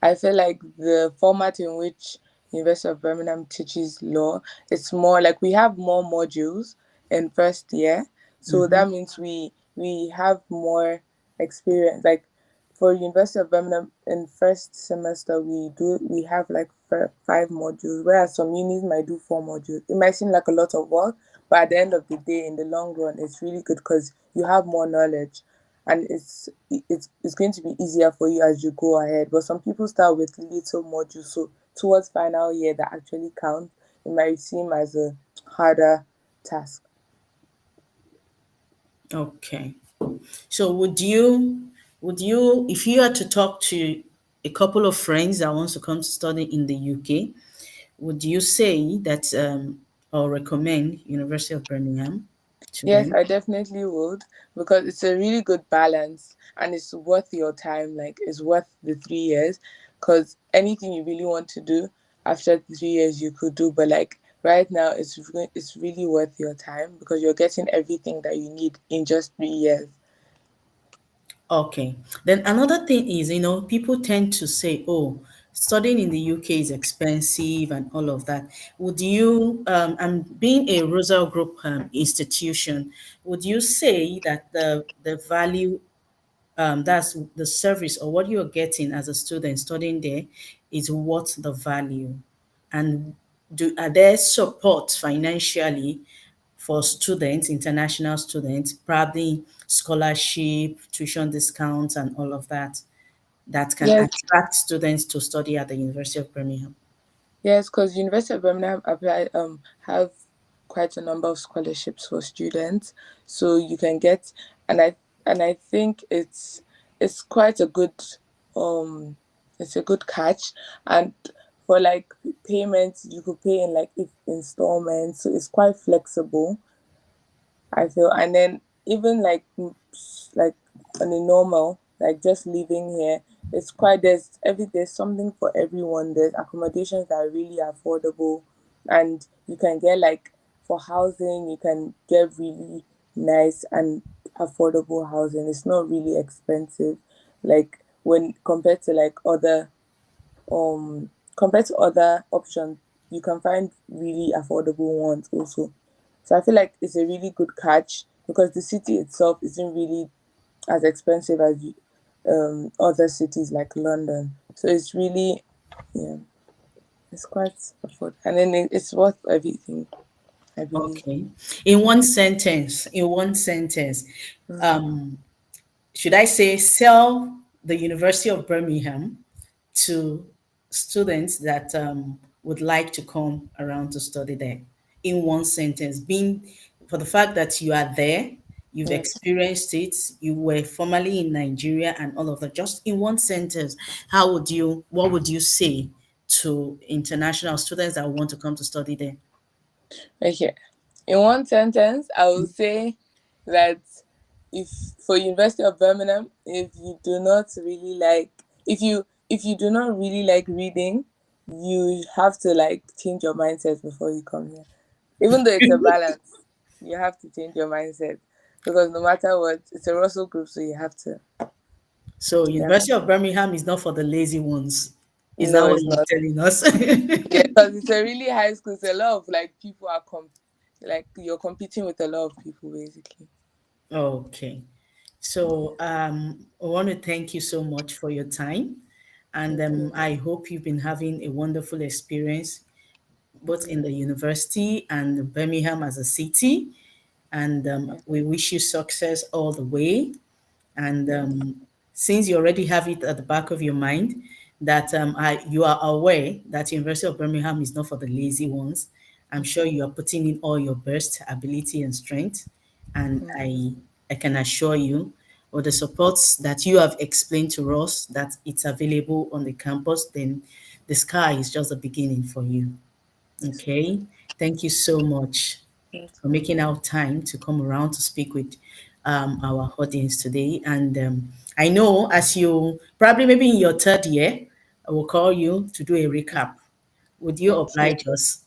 I feel like the format in which University of Birmingham teaches law, it's more like we have more modules in first year, so
Mm-hmm.
that means we have more experience. Like for University of Birmingham in first semester, we have like five modules, whereas some unis might do four modules. It might seem like a lot of work, but at the end of the day, in the long run, it's really good because you have more knowledge, and it's going to be easier for you as you go ahead. But some people start with little modules, so towards final year that actually count, it might seem as a harder task.
Okay. So would you if you had to talk to a couple of friends that wants to come to study in the UK, would you say that or recommend University of Birmingham to
Yes,
them?
I definitely would because it's a really good balance and it's worth your time. Like, it's worth the 3 years because anything you really want to do after the 3 years you could do. But like right now, it's really worth your time because you're getting everything that you need in just 3 years.
Okay. Then another thing is, people tend to say, oh, studying in the UK is expensive and all of that. Would you, and being a Rosal Group institution, would you say that the value, that's the service or what you're getting as a student studying there is worth the value? And are there support financially for students, international students, probably scholarship, tuition discounts, and all of that that can
Yes,
attract students to study at the University of Birmingham?
yes, because University of Birmingham have quite a number of scholarships for students, so you can get, and I think it's quite a good um it's a good catch, and for like payments you could pay in like if installments, so it's quite flexible. I feel, and then even like like on a normal, like just living here, it's quite there's something for everyone. There's accommodations that are really affordable, and you can get like for housing, you can get really nice and affordable housing. It's not really expensive, like when compared to other options, you can find really affordable ones also. So I feel like it's a really good catch because the city itself isn't really as expensive as other cities like London. So it's really, yeah, it's quite affordable, and then it's worth everything, I believe.
Okay. In one sentence,
Mm.
um, should I say sell the University of Birmingham to students that would like to come around to study there? In one sentence, being for the fact that you are there, you've
Yes.
experienced it, you were formerly in Nigeria and all of that. Just in one sentence, what would you say to international students that want to come to study there?
Okay. In one sentence, I would say that if for University of Birmingham, if you do not really like reading, you have to like change your mindset before you come here. Even though it's a balance, you have to change your mindset because no matter what, it's a Russell group, so
So
you have
University of Birmingham is not for the lazy ones. Is that
no,
what
it's
you're
not.
telling us?
Yeah, because it's a really high school. So a lot of like people like you're competing with a lot of people basically.
Okay. So I want to thank you so much for your time. And
Okay.
I hope you've been having a wonderful experience both in the university and Birmingham as a city. And we wish you success all the way. And since you already have it at the back of your mind that you are aware that University of Birmingham is not for the lazy ones, I'm sure you are putting in all your best ability and strength. And I can assure you, with the supports that you have explained to us that it's available on the campus, then the sky is just the beginning for you.
Yes, ma'am.
Okay. Thank you so much
Thank
for making our time to come around to speak with our audience today. And I know as you probably maybe in your third year, I will call you to do a recap. Would you
Okay.
oblige us?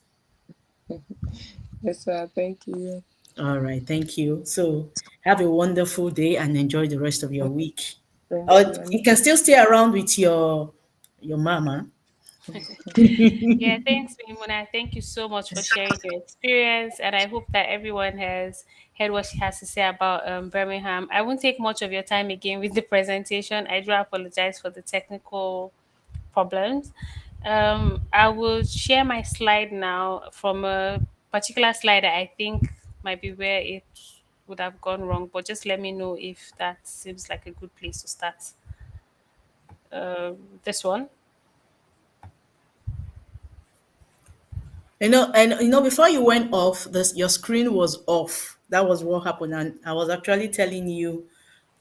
Yes, sir. Thank you.
All right. Thank you. So have a wonderful day and enjoy the rest of your week.
Thank
Or
you. And
you can still stay around with your mama.
Yeah, thanks, Mimuna. Thank you so much for sharing your experience, and I hope that everyone has heard what she has to say about Birmingham. I won't take much of your time again with the presentation. I do apologize for the technical problems. I will share my slide now from a particular slide that I think might be where it would have gone wrong, but just let me know if that seems like a good place to start. This one.
Before you went off, your screen was off. That was what happened. And I was actually telling you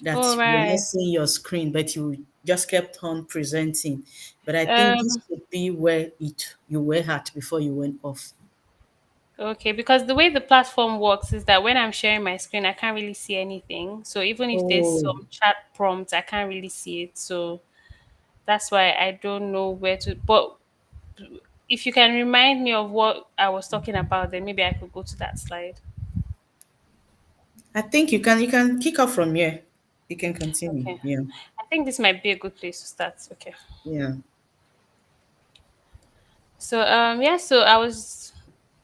that
All
we're not
right.
seeing your screen, but you just kept on presenting. But I think this
Um,
could be where you were at before you went off.
Okay, because the way the platform works is that when I'm sharing my screen, I can't really see anything. So even if there's
Oh,
some chat prompts, I can't really see it. So that's why I don't know where to. But if you can remind me of what I was talking about, then maybe I could go to that slide.
I think you can kick off from here. You can continue.
Okay.
Yeah,
I think this might be a good place to start. Okay.
yeah.
So yeah, so I was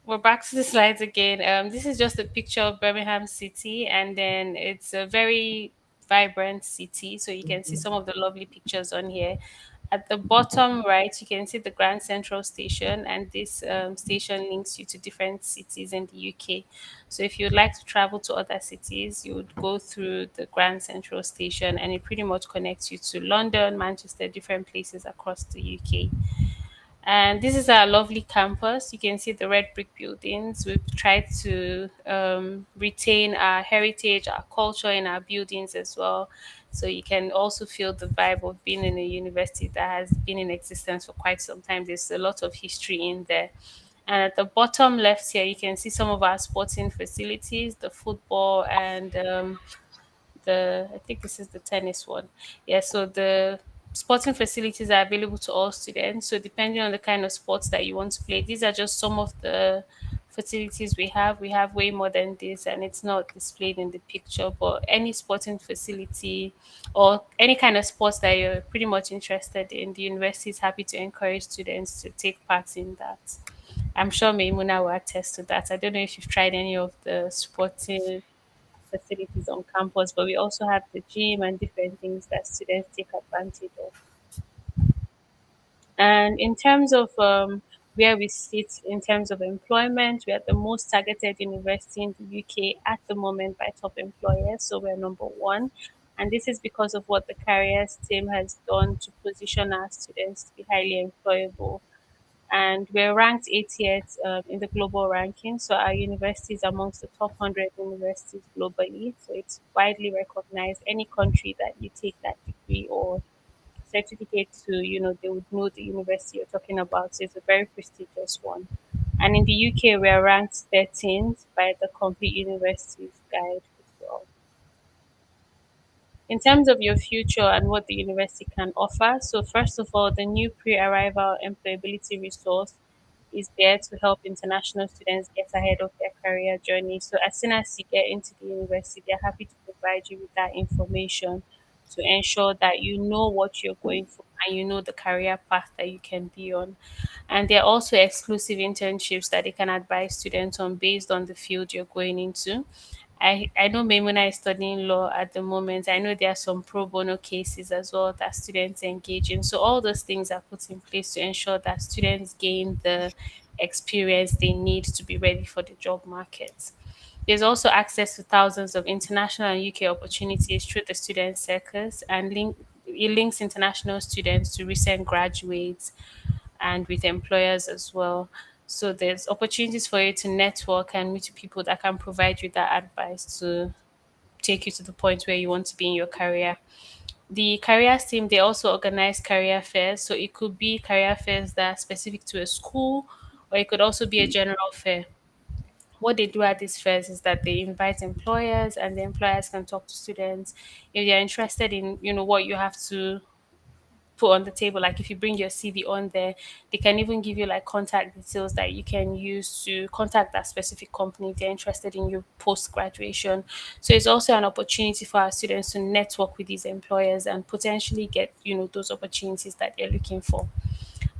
we're back to the slides again. This is just a picture of Birmingham City, and then it's a very vibrant city. So you can see some of the lovely pictures on here. At the bottom right, you can see the Grand Central Station, and this station links you to different cities in the UK. So if you'd like to travel to other cities, you would go through the Grand Central Station, and it pretty much connects you to London, Manchester, different places across the UK. And this is our lovely campus. You can see the red brick buildings. We've tried to retain our heritage, our culture in our buildings as well. So you can also feel the vibe of being in a university that has been in existence for quite some time. There's a lot of history in there. And at the bottom left here, you can see some of our sporting facilities, the football and the I think this is the tennis one. Yeah, so the sporting facilities are available to all students. So depending on the kind of sports that you want to play, these are just some of the facilities we have. We have way more than this, and it's not displayed in the picture. But any sporting facility or any kind of sports that you're pretty much interested in, the university is happy to encourage students to take part in that. I'm sure Maimuna will attest to that. I don't know if you've tried any of the sporting facilities on campus, but we also have the gym and different things that students take advantage of. And in terms of where we sit in terms of employment, we are the most targeted university in the UK at the moment by top employers. So we're number one. And this is because of what the careers team has done to position our students to be highly employable. And we're ranked 80th in the global ranking. So our university is amongst the top 100 universities globally. So it's widely recognized. Any country that you take that degree or certificate to, they would know the university you're talking about. So it's a very prestigious one. And in the UK, we are ranked 13th by the Complete Universities Guide as well. In terms of your future and what the university can offer, so first of all, the new pre-arrival employability resource is there to help international students get ahead of their career journey. So as soon as you get into the university, they're happy to provide you with that information to ensure that you know what you're going for and you know the career path that you can be on. And there are also exclusive internships that they can advise students on based on the field you're going into. I know Maimuna is studying law at the moment. I know there are some pro bono cases as well that students engage in. So all those things are put in place to ensure that students gain the experience they need to be ready for the job market. There's also access to thousands of international and UK opportunities through the student circus, and it links international students to recent graduates and with employers as well. So there's opportunities for you to network and meet people that can provide you that advice to take you to the point where you want to be in your career. The careers team, they also organize career fairs. So it could be career fairs that are specific to a school, or it could also be a general fair. What they do at these fairs is that they invite employers, and the employers can talk to students if they're interested in, what you have to put on the table. Like if you bring your CV on there, they can even give you like contact details that you can use to contact that specific company if they're interested in you post graduation. So it's also an opportunity for our students to network with these employers and potentially get, those opportunities that they're looking for.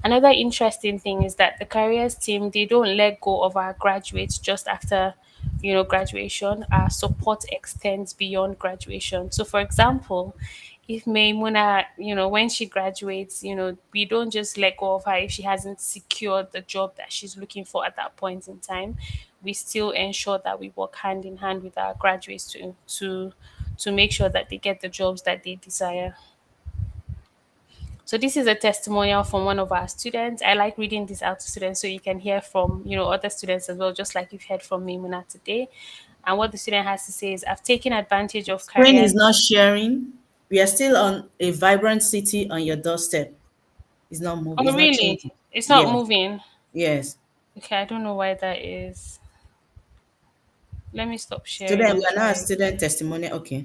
Another interesting thing is that the careers team, they don't let go of our graduates just after, graduation. Our support extends beyond graduation. So for example, if Maimuna, when she graduates, we don't just let go of her if she hasn't secured the job that she's looking for at that point in time. We still ensure that we work hand in hand with our graduates to make sure that they get the jobs that they desire. So this is a testimonial from one of our students. I like reading this out to students so you can hear from, other students as well, just like you've heard from Mimuna today. And what the student has to say is, I've taken advantage of
Screen
careers.
is not sharing. We are still on a vibrant city on your doorstep. It's not moving.
Oh,
It's not
really?
changing.
It's not
Yes.
moving.
Yes.
Okay, I don't know why that is. Let me stop sharing
Student, we
and
are now
try
at student testimonial. Okay.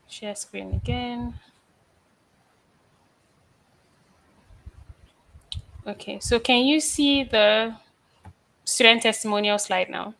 share screen again. Okay, so can you see the student testimonial slide now?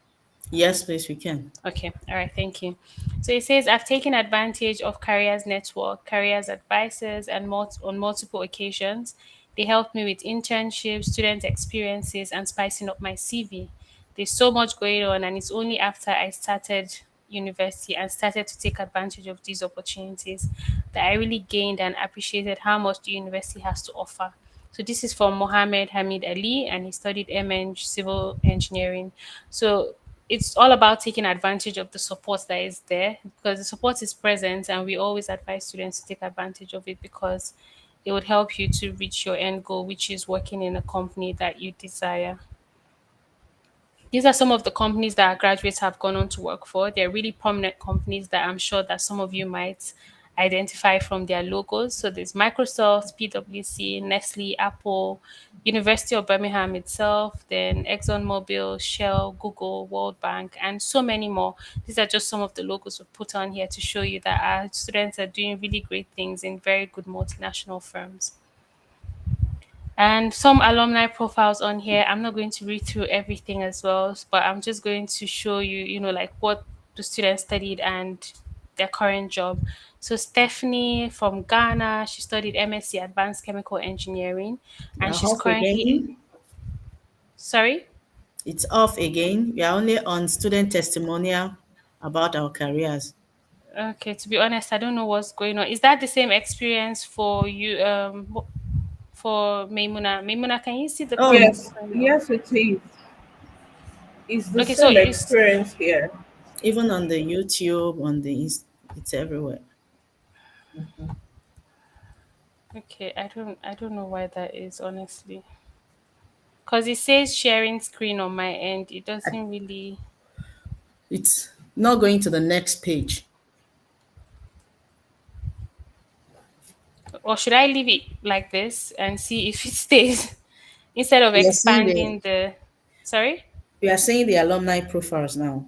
Yes, please, we can.
Okay, all right, thank you. So it says, I've taken advantage of Careers Network, Careers Advisors, and on multiple occasions. They helped me with internships, student experiences, and spicing up my CV. There's so much going on, and it's only after I started university and started to take advantage of these opportunities that I really gained and appreciated how much the university has to offer. So this is from Mohammed Hamid Ali, and he studied MN Civil Engineering. So it's all about taking advantage of the support that is there, because the support is present, and we always advise students to take advantage of it because it would help you to reach your end goal, which is working in a company that you desire. These are some of the companies that our graduates have gone on to work for. They're really prominent companies that I'm sure that some of you might identify from their logos. So there's Microsoft, PwC, Nestle, Apple, University of Birmingham itself, then ExxonMobil, Shell, Google, World Bank, and so many more. These are just some of the logos we put on here to show you that our students are doing really great things in very good multinational firms. And some alumni profiles on here. I'm not going to read through everything as well, but I'm just going to show you, like what the students studied and their current job. So Stephanie from Ghana, she studied MSc Advanced Chemical Engineering,
We
and
are
she's
off
currently,
again.
sorry.
It's off again. We are only on student testimonial about our careers.
Okay, to be honest, I don't know what's going on. Is that the same experience for you? For Maimuna. Maimuna, can you see the
Oh,
comment
Yes,
section?
yes, it is. It's the
Okay, so
same
it's
experience here.
even on the YouTube, it's everywhere.
okay. I don't know why that is, honestly. Because it says sharing screen on my end. It doesn't really.
It's not going to the next page.
Or should I leave it like this and see if it stays instead of
We are seeing the
expanding the. Sorry?
we are seeing the alumni profiles now.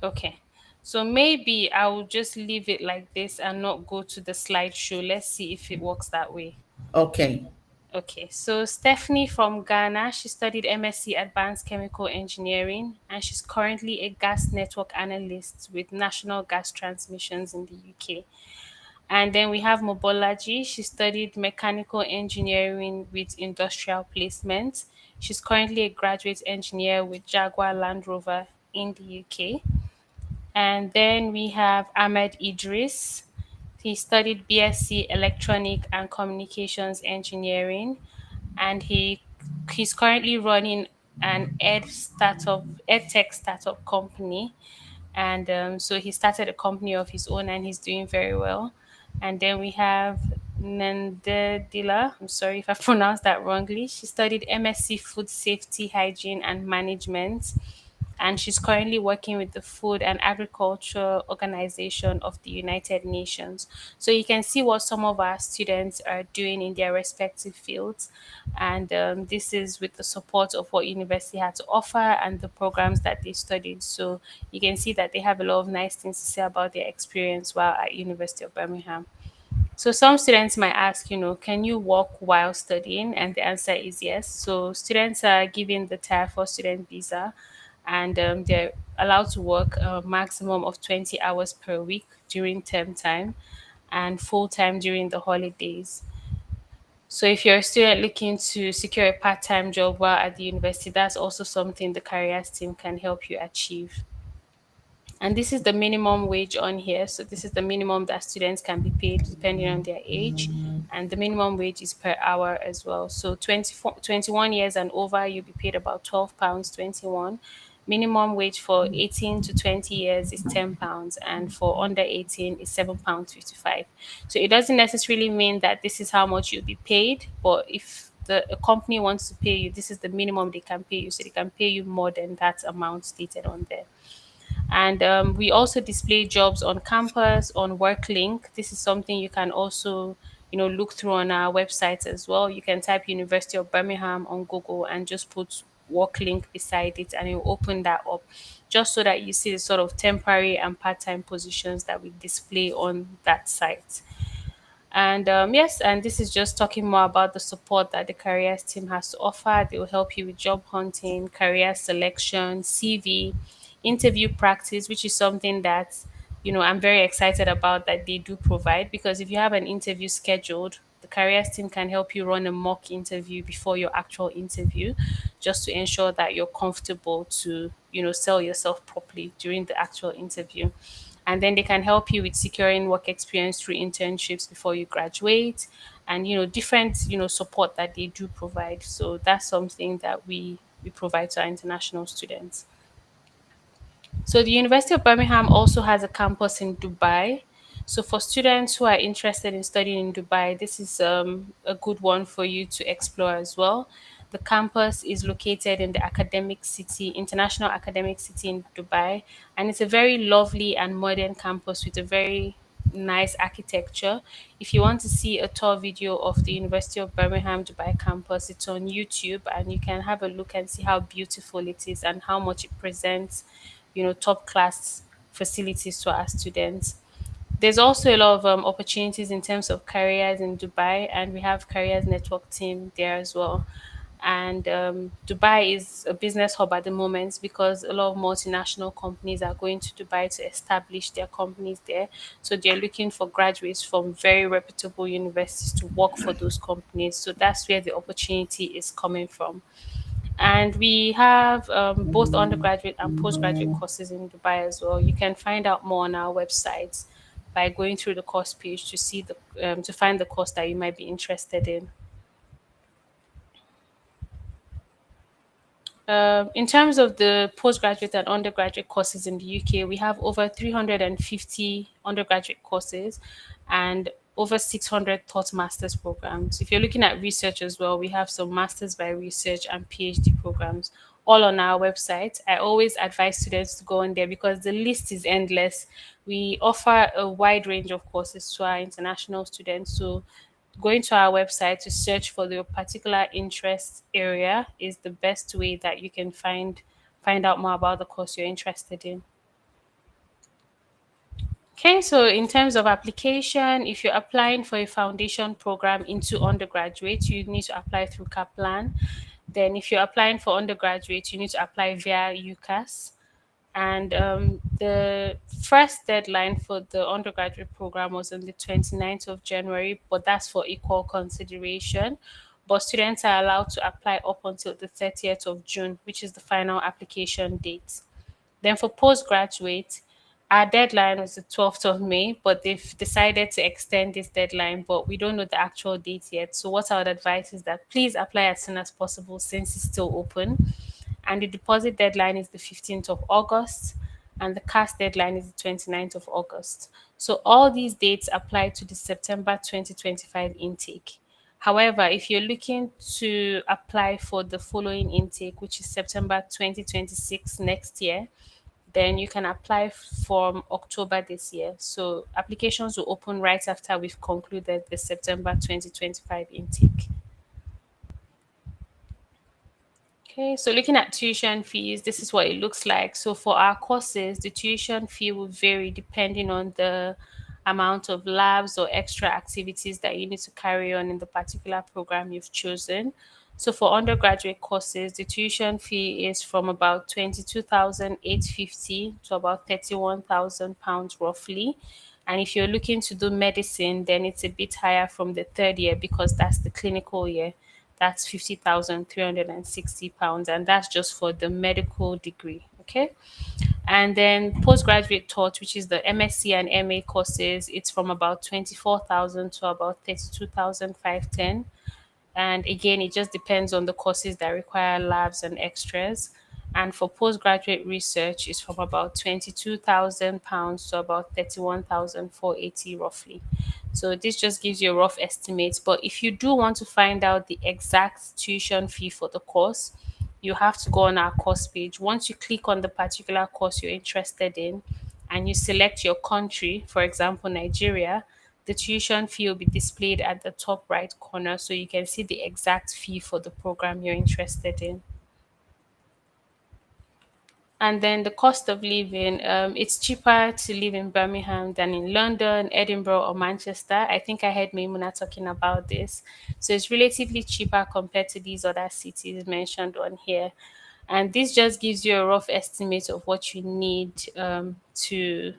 Okay. So maybe I will just leave it like this and not go to the slideshow. Let's see if it works that way.
Okay.
Okay, so Stephanie from Ghana, she studied MSc Advanced Chemical Engineering, and she's currently a gas network analyst with National Gas Transmissions in the UK. And then we have Mobolaji. She studied mechanical engineering with industrial placement. She's currently a graduate engineer with Jaguar Land Rover in the UK. And then we have Ahmed Idris. He studied BSc Electronic and Communications Engineering, and he's currently running an ed tech startup company. And so he started a company of his own, and he's doing very well. And then we have Nandedila. I'm sorry if I pronounced that wrongly. She studied MSc Food Safety, Hygiene, and Management, and she's currently working with the Food and Agriculture Organization of the United Nations. So you can see what some of our students are doing in their respective fields, and this is with the support of what university had to offer and the programs that they studied. So you can see that they have a lot of nice things to say about their experience while at University of Birmingham. So some students might ask, can you work while studying? And the answer is yes. So students are given the Tier 4 student visa, and they're allowed to work a maximum of 20 hours per week during term time and full time during the holidays. So if you're a student looking to secure a part-time job while at the university, that's also something the careers team can help you achieve. And this is the minimum wage on here. So this is the minimum that students can be paid depending on their age. And the minimum wage is per hour as well. So 21 years and over, you'll be paid about £12 21. Minimum wage for 18 to 20 years is £10, and for under 18 is £7 55. So it doesn't necessarily mean that this is how much you'll be paid, but if a company wants to pay you, this is the minimum they can pay you. So they can pay you more than that amount stated on there. And we also display jobs on campus on WorkLink. This is something you can also, look through on our website as well. You can type University of Birmingham on Google and just put WorkLink beside it, and it will open that up, just so that you see the sort of temporary and part-time positions that we display on that site. And yes, and this is just talking more about the support that the careers team has to offer. They will help you with job hunting, career selection, CV, interview practice, which is something that, I'm very excited about that they do provide, because if you have an interview scheduled, the careers team can help you run a mock interview before your actual interview, just to ensure that you're comfortable to, sell yourself properly during the actual interview. And then they can help you with securing work experience through internships before you graduate, and different support that they do provide. So that's something that we provide to our international students. So the University of Birmingham also has a campus in Dubai. So for students who are interested in studying in Dubai, this is a good one for you to explore as well. The campus is located in the International Academic City in Dubai, and it's a very lovely and modern campus with a very nice architecture. If you want to see a tour video of the University of Birmingham Dubai campus, it's on YouTube, and you can have a look and see how beautiful it is and how much it presents, top class facilities to our students. There's also a lot of opportunities in terms of careers in Dubai, and we have careers network team there as well. And Dubai is a business hub at the moment because a lot of multinational companies are going to Dubai to establish their companies there. So they're looking for graduates from very reputable universities to work for those companies. So that's where the opportunity is coming from. And we have both undergraduate and postgraduate courses in Dubai as well. You can find out more on our website by going through the course page to see the to find the course that you might be interested in. In terms of the postgraduate and undergraduate courses in the UK, we have over 350 undergraduate courses and over 600 taught master's programs. If you're looking at research as well, we have some master's by research and PhD programs all on our website. I always advise students to go on there because the list is endless. We offer a wide range of courses to our international students. So going to our website to search for your particular interest area is the best way that you can find out more about the course you're interested in. Okay, so in terms of application, if you're applying for a foundation program into undergraduate, you need to apply through Kaplan. Then if you're applying for undergraduate, you need to apply via UCAS. And the first deadline for the undergraduate program was on the 29th of January, but that's for equal consideration. But students are allowed to apply up until the 30th of June, which is the final application date. Then for postgraduate, our deadline was the 12th of May, but they've decided to extend this deadline, but we don't know the actual date yet. So what I would advise is that please apply as soon as possible since it's still open. And the deposit deadline is the 15th of August, and the cast deadline is the 29th of August. So all these dates apply to the September 2025 intake. However, if you're looking to apply for the following intake, which is September 2026 next year, then you can apply from October this year. So applications will open right after we've concluded the September 2025 intake. Okay, so looking at tuition fees, this is what it looks like. So for our courses, the tuition fee will vary depending on the amount of labs or extra activities that you need to carry on in the particular program you've chosen. So for undergraduate courses, the tuition fee is from about 22,850 to about 31,000 pounds roughly. And if you're looking to do medicine, then it's a bit higher from the third year because that's the clinical year. That's 50,360 pounds, and that's just for the medical degree. Okay. And then postgraduate taught, which is the MSc and MA courses, it's from about 24,000 to about 32,510. And again, it just depends on the courses that require labs and extras. And for postgraduate research, it's from about £22,000 to about 31,480 roughly. So this just gives you a rough estimate. But if you do want to find out the exact tuition fee for the course, you have to go on our course page. Once you click on the particular course you're interested in and you select your country, for example, Nigeria, the tuition fee will be displayed at the top right corner so you can see the exact fee for the program you're interested in. And then the cost of living, it's cheaper to live in Birmingham than in London, Edinburgh, or Manchester. I think I heard Maimuna talking about this. So it's relatively cheaper compared to these other cities mentioned on here. And this just gives you a rough estimate of what you need to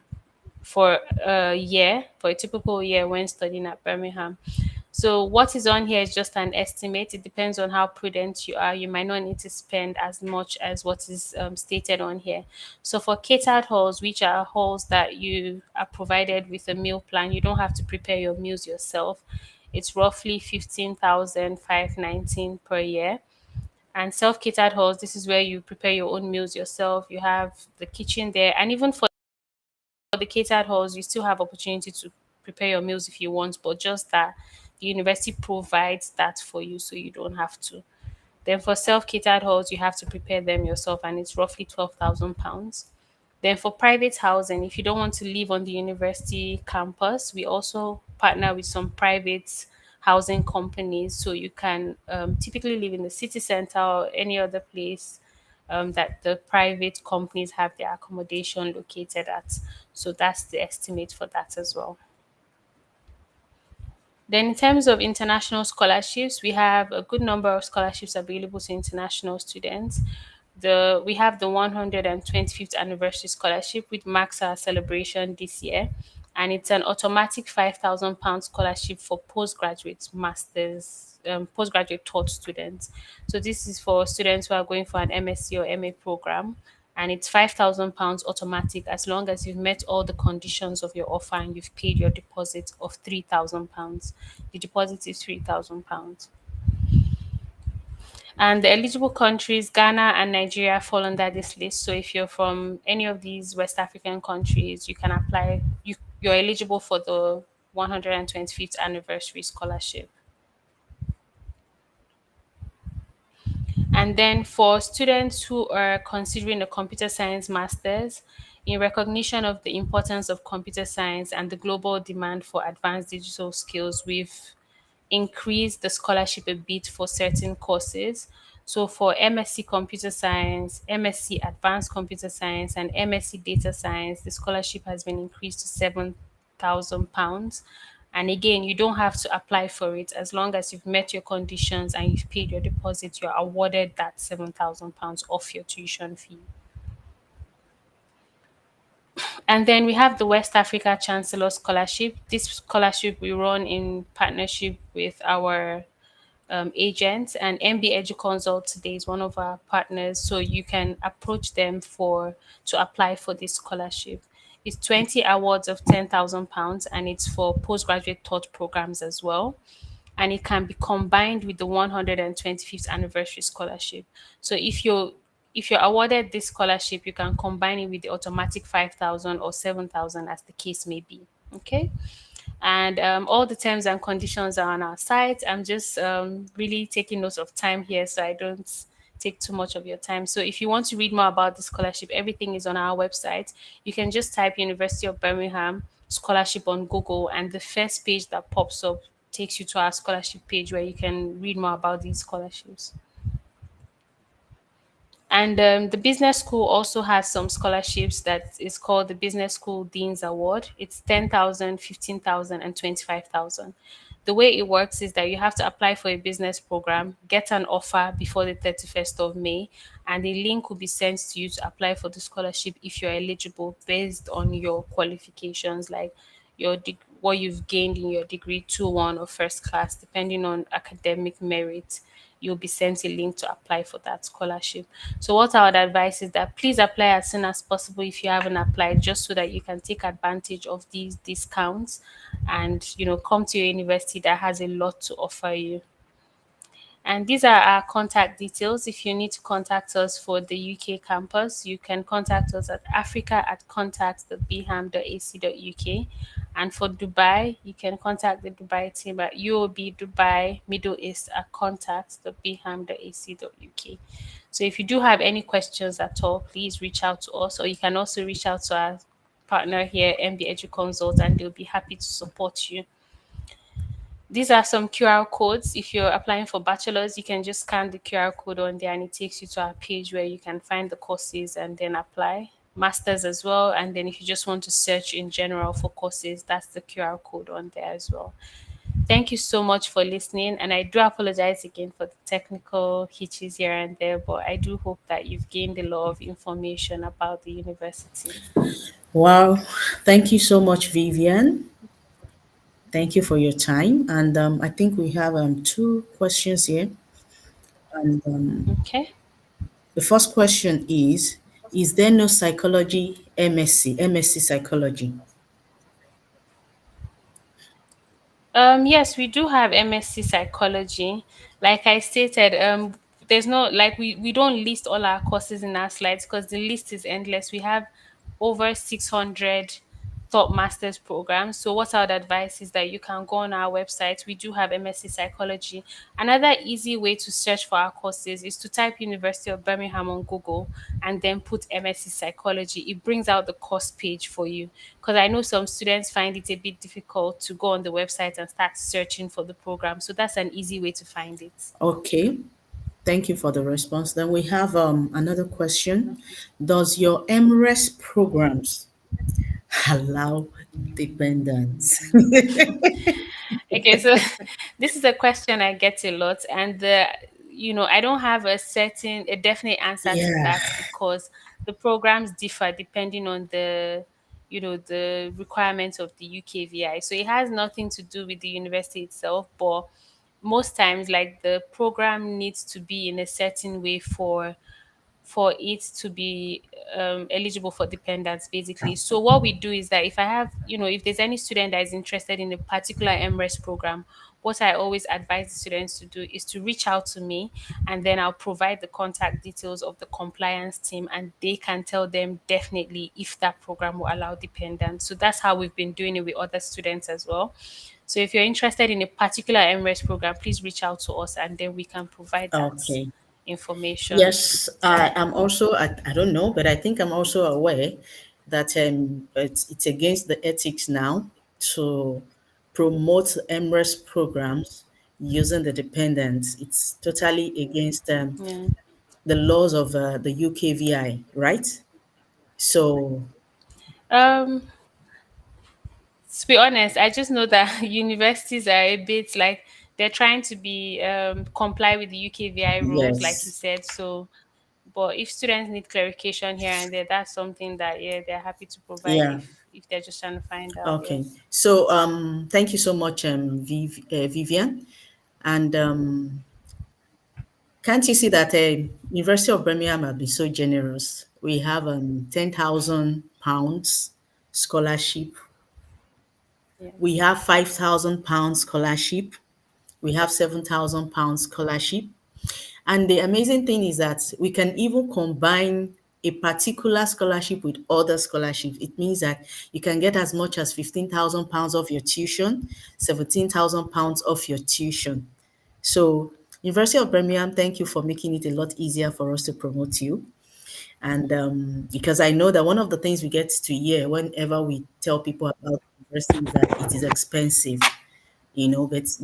for a year, for a typical year when studying at Birmingham. So what is on here is just an estimate. It depends on how prudent you are. You might not need to spend as much as what is stated on here. So for catered halls, which are halls that you are provided with a meal plan, you don't have to prepare your meals yourself. It's roughly 15,519 per year. And self catered halls, this is where you prepare your own meals yourself. You have the kitchen there, and even for the catered halls, you still have opportunity to prepare your meals if you want, but just that the university provides that for you so you don't have to. Then for self-catered halls, you have to prepare them yourself, and it's roughly £12,000. Then for private housing, if you don't want to live on the university campus, we also partner with some private housing companies, so you can typically live in the city center or any other place that the private companies have their accommodation located at. So that's the estimate for that as well. Then, in terms of international scholarships, we have a good number of scholarships available to international students. We have the 125th anniversary scholarship, which marks our celebration this year, and it's an automatic £5,000 scholarship for postgraduate taught students. So this is for students who are going for an MSc or MA program, and it's £5,000 automatic as long as you've met all the conditions of your offer and you've paid your deposit of £3,000. The deposit is £3,000. And the eligible countries, Ghana and Nigeria, fall under this list. So if you're from any of these West African countries, you can apply. You're eligible for the 125th anniversary scholarship. And then for students who are considering a computer science master's, in recognition of the importance of computer science and the global demand for advanced digital skills, we've increased the scholarship a bit for certain courses. So for MSc Computer Science, MSc Advanced Computer Science, and MSc Data Science, the scholarship has been increased to £7,000. And again, you don't have to apply for it as long as you've met your conditions and you've paid your deposit. You're awarded that £7,000 off your tuition fee. And then we have the West Africa Chancellor Scholarship. This scholarship we run in partnership with our agents, and MB Edu-Consults today is one of our partners. So you can approach them for to apply for this scholarship. It's 20 awards of £10,000, and it's for postgraduate taught programs as well. And it can be combined with the 125th anniversary scholarship. So if you're awarded this scholarship, you can combine it with the automatic 5,000 or 7,000 as the case may be. Okay. And all the terms and conditions are on our site. I'm just really taking notes of time here so I don't take too much of your time. So if you want to read more about the scholarship, everything is on our website. You can just type University of Birmingham scholarship on Google, and the first page that pops up takes you to our scholarship page where you can read more about these scholarships. And the business school also has some scholarships that is called the Business School Dean's Award. It's 10,000, 15,000, and 25,000. The way it works is that you have to apply for a business program, get an offer before the 31st of May, and a link will be sent to you to apply for the scholarship if you're eligible based on your qualifications, like what you've gained in your degree 2-1 or first class, depending on academic merit. You'll be sent a link to apply for that scholarship. So what I would advise is that please apply as soon as possible if you haven't applied, just so that you can take advantage of these discounts and come to your university that has a lot to offer you. And these are our contact details. If you need to contact us for the UK campus, you can contact us at africa@contact.bham.ac.uk. And for Dubai, you can contact the Dubai team at UOB Dubai Middle East at contact.bham.ac.uk. So if you do have any questions at all, please reach out to us, or you can also reach out to our partner here, MB Edu Consult, and they'll be happy to support you. These are some QR codes. If you're applying for bachelor's, you can just scan the QR code on there and it takes you to our page where you can find the courses and then apply. Masters as well. And then if you just want to search in general for courses, that's the QR code on there as well. Thank you so much for listening. And I do apologize again for the technical hitches here and there, but I do hope that you've gained a lot of information about the university.
Wow. Thank you so much, Vivian. Thank you for your time. And I think we have two questions here. And
Okay.
the first question is there no psychology MSc psychology?
Yes, we do have MSc psychology. Like I stated, there's no like we don't list all our courses in our slides because the list is endless. We have over 600 top masters programs. So what I would advise is that you can go on our website. We do have MSc psychology. Another easy way to search for our courses is to type University of Birmingham on Google and then put MSc psychology. It brings out the course page for you, because I know some students find it a bit difficult to go on the website and start searching for the program. So that's an easy way to find it.
Okay. Thank you for the response. Then we have another question. Does your MRES programs allow dependents?
Okay, so this is a question I get a lot, and I don't have a definite answer to
Yeah.
that, because the programs differ depending on the requirements of the UKVI. So it has nothing to do with the university itself, but most times, like, the program needs to be in a certain way for it to be eligible for dependents, basically. So what we do is that if there's any student that is interested in a particular MRES program, what I always advise the students to do is to reach out to me, and then I'll provide the contact details of the compliance team, and they can tell them definitely if that program will allow dependents. So that's how we've been doing it with other students as well. So if you're interested in a particular MRES program, please reach out to us, and then we can provide that
Okay.
information.
Yes, I am also, I don't know, but I think I'm also aware that it's against the ethics now to promote MRES programs using the dependents. It's totally against
Yeah.
the laws of the UKVI, right? So,
Um, to be honest, I just know that universities are a bit like they're trying to be comply with the UKVI rules, like you
yes,
said. So, but if students need clarification here and there, that's something that, yeah, they're happy to provide
yeah.
if they're just trying to find out.
Okay.
Yes.
So, thank you so much, Vivian. And can't you see that University of Birmingham have been so generous? We have £10,000 scholarship. We
Yes.
have £5,000 scholarship. We have £7,000 scholarship. And the amazing thing is that we can even combine a particular scholarship with other scholarships. It means that you can get as much as £15,000 off your tuition, £17,000 off your tuition. So, University of Birmingham, thank you for making it a lot easier for us to promote you. And because I know that one of the things we get to hear whenever we tell people about university is that it is expensive, but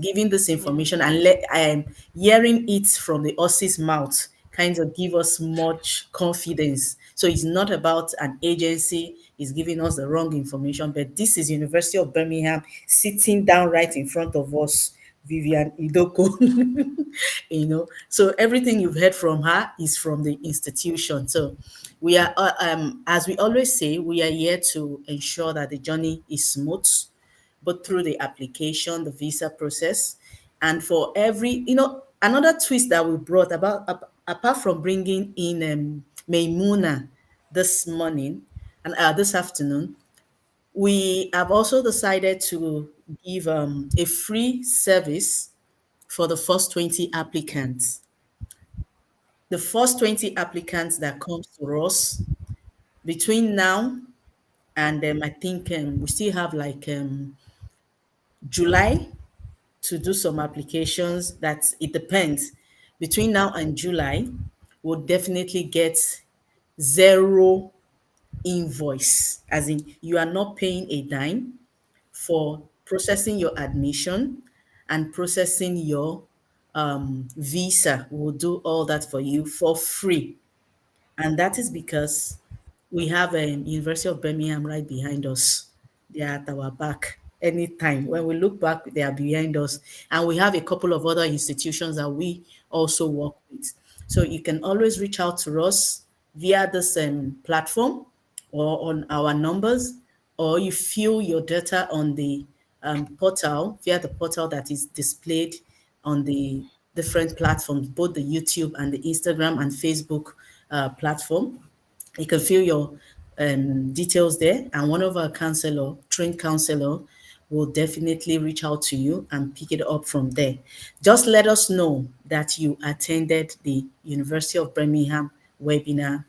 giving this
Yeah.
information and hearing it from the horse's mouth kind of give us much confidence. So it's not about an agency is giving us the wrong information, but this is University of Birmingham sitting down right in front of us, Vivian Idoko. So everything you've heard from her is from the institution. So we are, as we always say, we are here to ensure that the journey is smooth, but through the application, the visa process. And for every, another twist that we brought about, apart from bringing in Maimuna this morning and this afternoon, we have also decided to give a free service for the first 20 applicants. The first 20 applicants that comes to us between now and I think we still have like July to do some applications. That it depends. Between now and July, we'll definitely get zero invoice, as in you are not paying a dime for processing your admission and processing your visa. We'll do all that for you for free. And that is because we have University of Birmingham right behind us. They are at our back anytime. When we look back, they are behind us. And we have a couple of other institutions that we also work with. So you can always reach out to us via this platform or on our numbers, or you fill your data on the portal via the portal that is displayed on the different platforms, both the YouTube and the Instagram and Facebook platform. You can fill your details there, and one of our trained counselor, will definitely reach out to you and pick it up from there. Just let us know that you attended the University of Birmingham webinar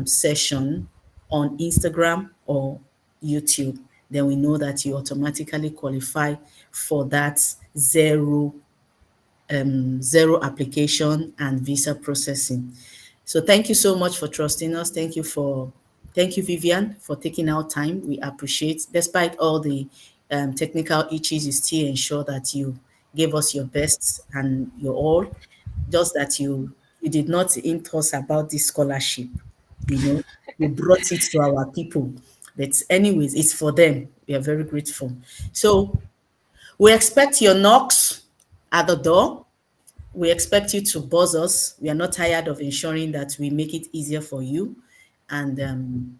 session on Instagram or YouTube. Then we know that you automatically qualify for that zero application and visa processing. So thank you so much for trusting us. Thank you, Vivian, for taking our time. We appreciate, despite all the technical issues, you still ensure that you gave us your best and your all. Just that you did not hint us about this scholarship. You brought it to our people. But anyways, it's for them. We are very grateful. So we expect your knocks at the door. We expect you to buzz us. We are not tired of ensuring that we make it easier for you and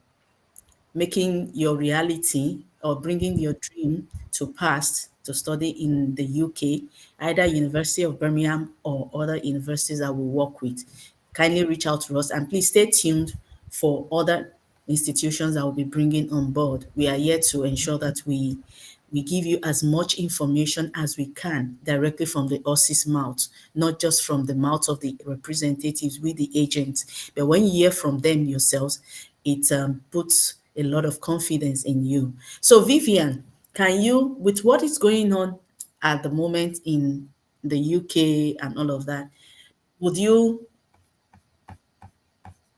making your reality or bringing your dream to pass to study in the UK, either University of Birmingham or other universities that we work with. Kindly reach out to us and please stay tuned for other institutions that will be bringing on board. We are here to ensure that we give you as much information as we can directly from the horse's mouth, not just from the mouth of the representatives with the agents. But when you hear from them yourselves, it puts a lot of confidence in you. So, Vivian, can you, with what is going on at the moment in the UK and all of that, would you,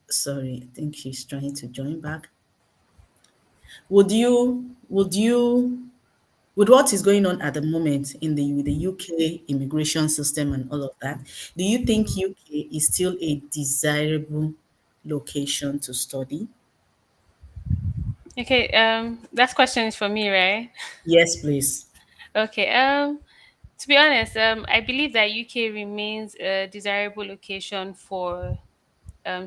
sorry, I think she's trying to join back. Would you, with what is going on at the moment in the UK immigration system and all of that, do you think UK is still a desirable location to study?
Okay. That question is for me, right?
Yes, please.
Okay. To be honest, I believe that UK remains a desirable location for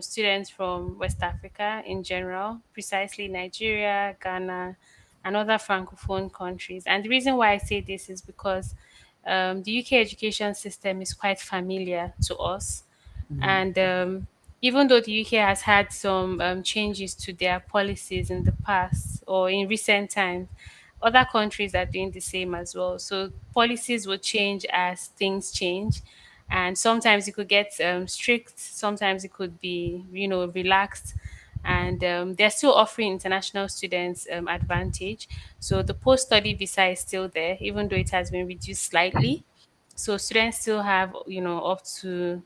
students from West Africa in general, precisely Nigeria, Ghana, and other francophone countries. And the reason why I say this is because The UK education system is quite familiar to us, and even though the UK has had some changes to their policies in the past or in recent times, other countries are doing the same as well. So policies will change as things change, and sometimes it could get strict, sometimes it could be relaxed, and they're still offering international students advantage. So the post study visa is still there, even though it has been reduced slightly. So students still have, up to,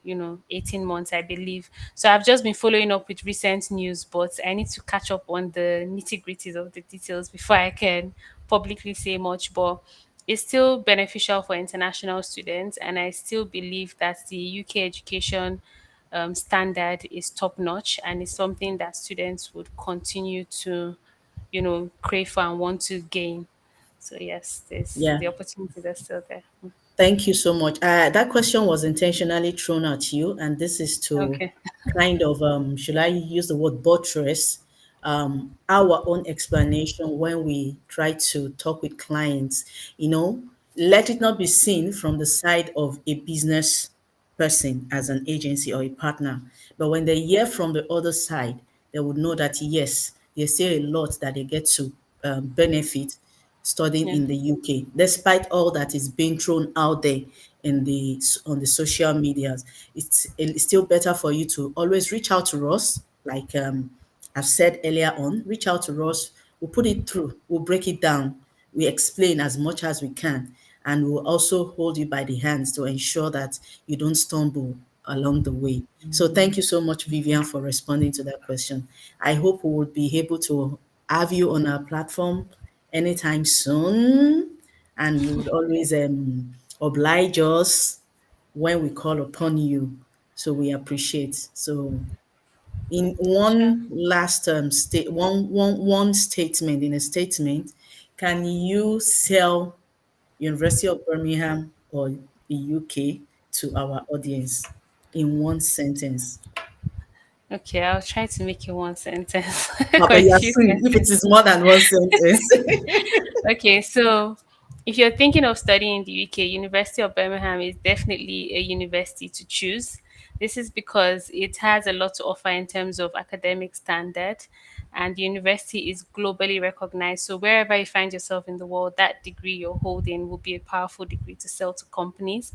18 months, I believe. So I've just been following up with recent news, but I need to catch up on the nitty gritties of the details before I can publicly say much. But it's still beneficial for international students, and I still believe that the UK education standard is top notch, and it's something that students would continue to, crave for and want to gain. So yes, there's
Yeah.
the opportunities are still there.
Thank you so much. That question was intentionally thrown at you, and this is to
Okay.
kind of, should I use the word buttress, our own explanation when we try to talk with clients. You know, let it not be seen from the side of a business person as an agency or a partner, but when they hear from the other side, they would know that yes, there's still a lot that they get to benefit studying
Yeah.
in the UK, despite all that is being thrown out there in the on the social medias. It's still better for you to always reach out to us, like I've said earlier on. Reach out to us. We'll put it through. We'll break it down. We explain as much as we can, and we'll also hold you by the hands to ensure that you don't stumble along the way. So thank you so much, Vivian, for responding to that question. I hope we will be able to have you on our platform anytime soon, and you would always oblige us when we call upon you. So we appreciate. So in
Sure.
one last one statement, in a statement, can you sell University of Birmingham or the UK to our audience in one sentence?
Okay, I'll try to make it one sentence
But
or a
you are
few
free if it
sentences.
is more than one sentence.
Okay, so if you're thinking of studying in the UK, University of Birmingham is definitely a university to choose. This is because it has a lot to offer in terms of academic standard, and the university is globally recognized. So wherever you find yourself in the world, that degree you're holding will be a powerful degree to sell to companies.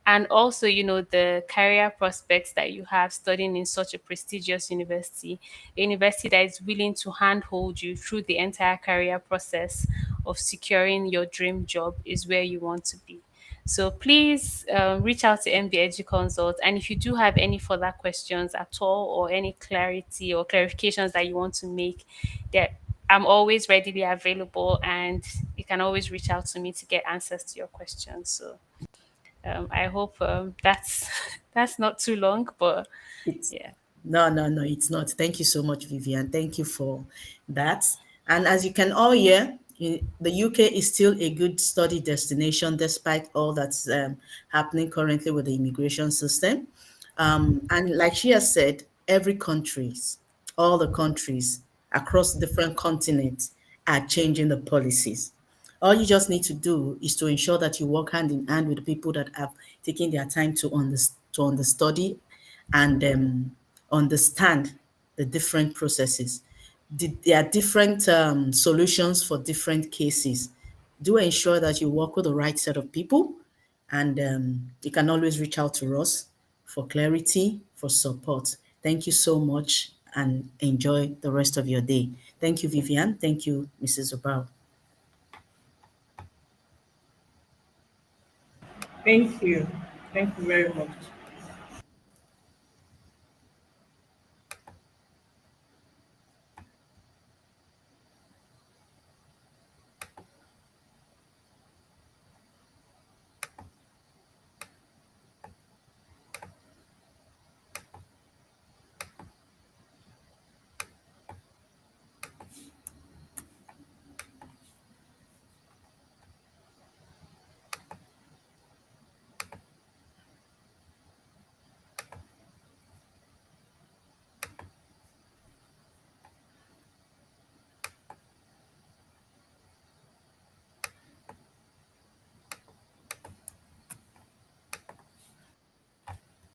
And also, the career prospects that you have studying in such a prestigious university, a university that is willing to handhold you through the entire career process of securing your dream job, is where you want to be. So please reach out to MB Edu-Consult. And if you do have any further questions at all, or any clarity or clarifications that you want to make, that I'm always readily available, and you can always reach out to me to get answers to your questions. So I hope that's that's not too long, but
It's
yeah.
no, no, no, it's not. Thank you so much, Vivian. Thank you for that. And as you can all hear, the UK is still a good study destination despite all that's happening currently with the immigration system. And like she has said, all the countries across different continents are changing the policies. All you just need to do is to ensure that you work hand in hand with the people that have taken their time to understudy and understand the different processes. There are different solutions for different cases. Do ensure that you work with the right set of people, and you can always reach out to us for clarity, for support. Thank you so much, and enjoy the rest of your day. Thank you, Vivian. Thank you, Mrs. Obao.
Thank you. Thank you very much.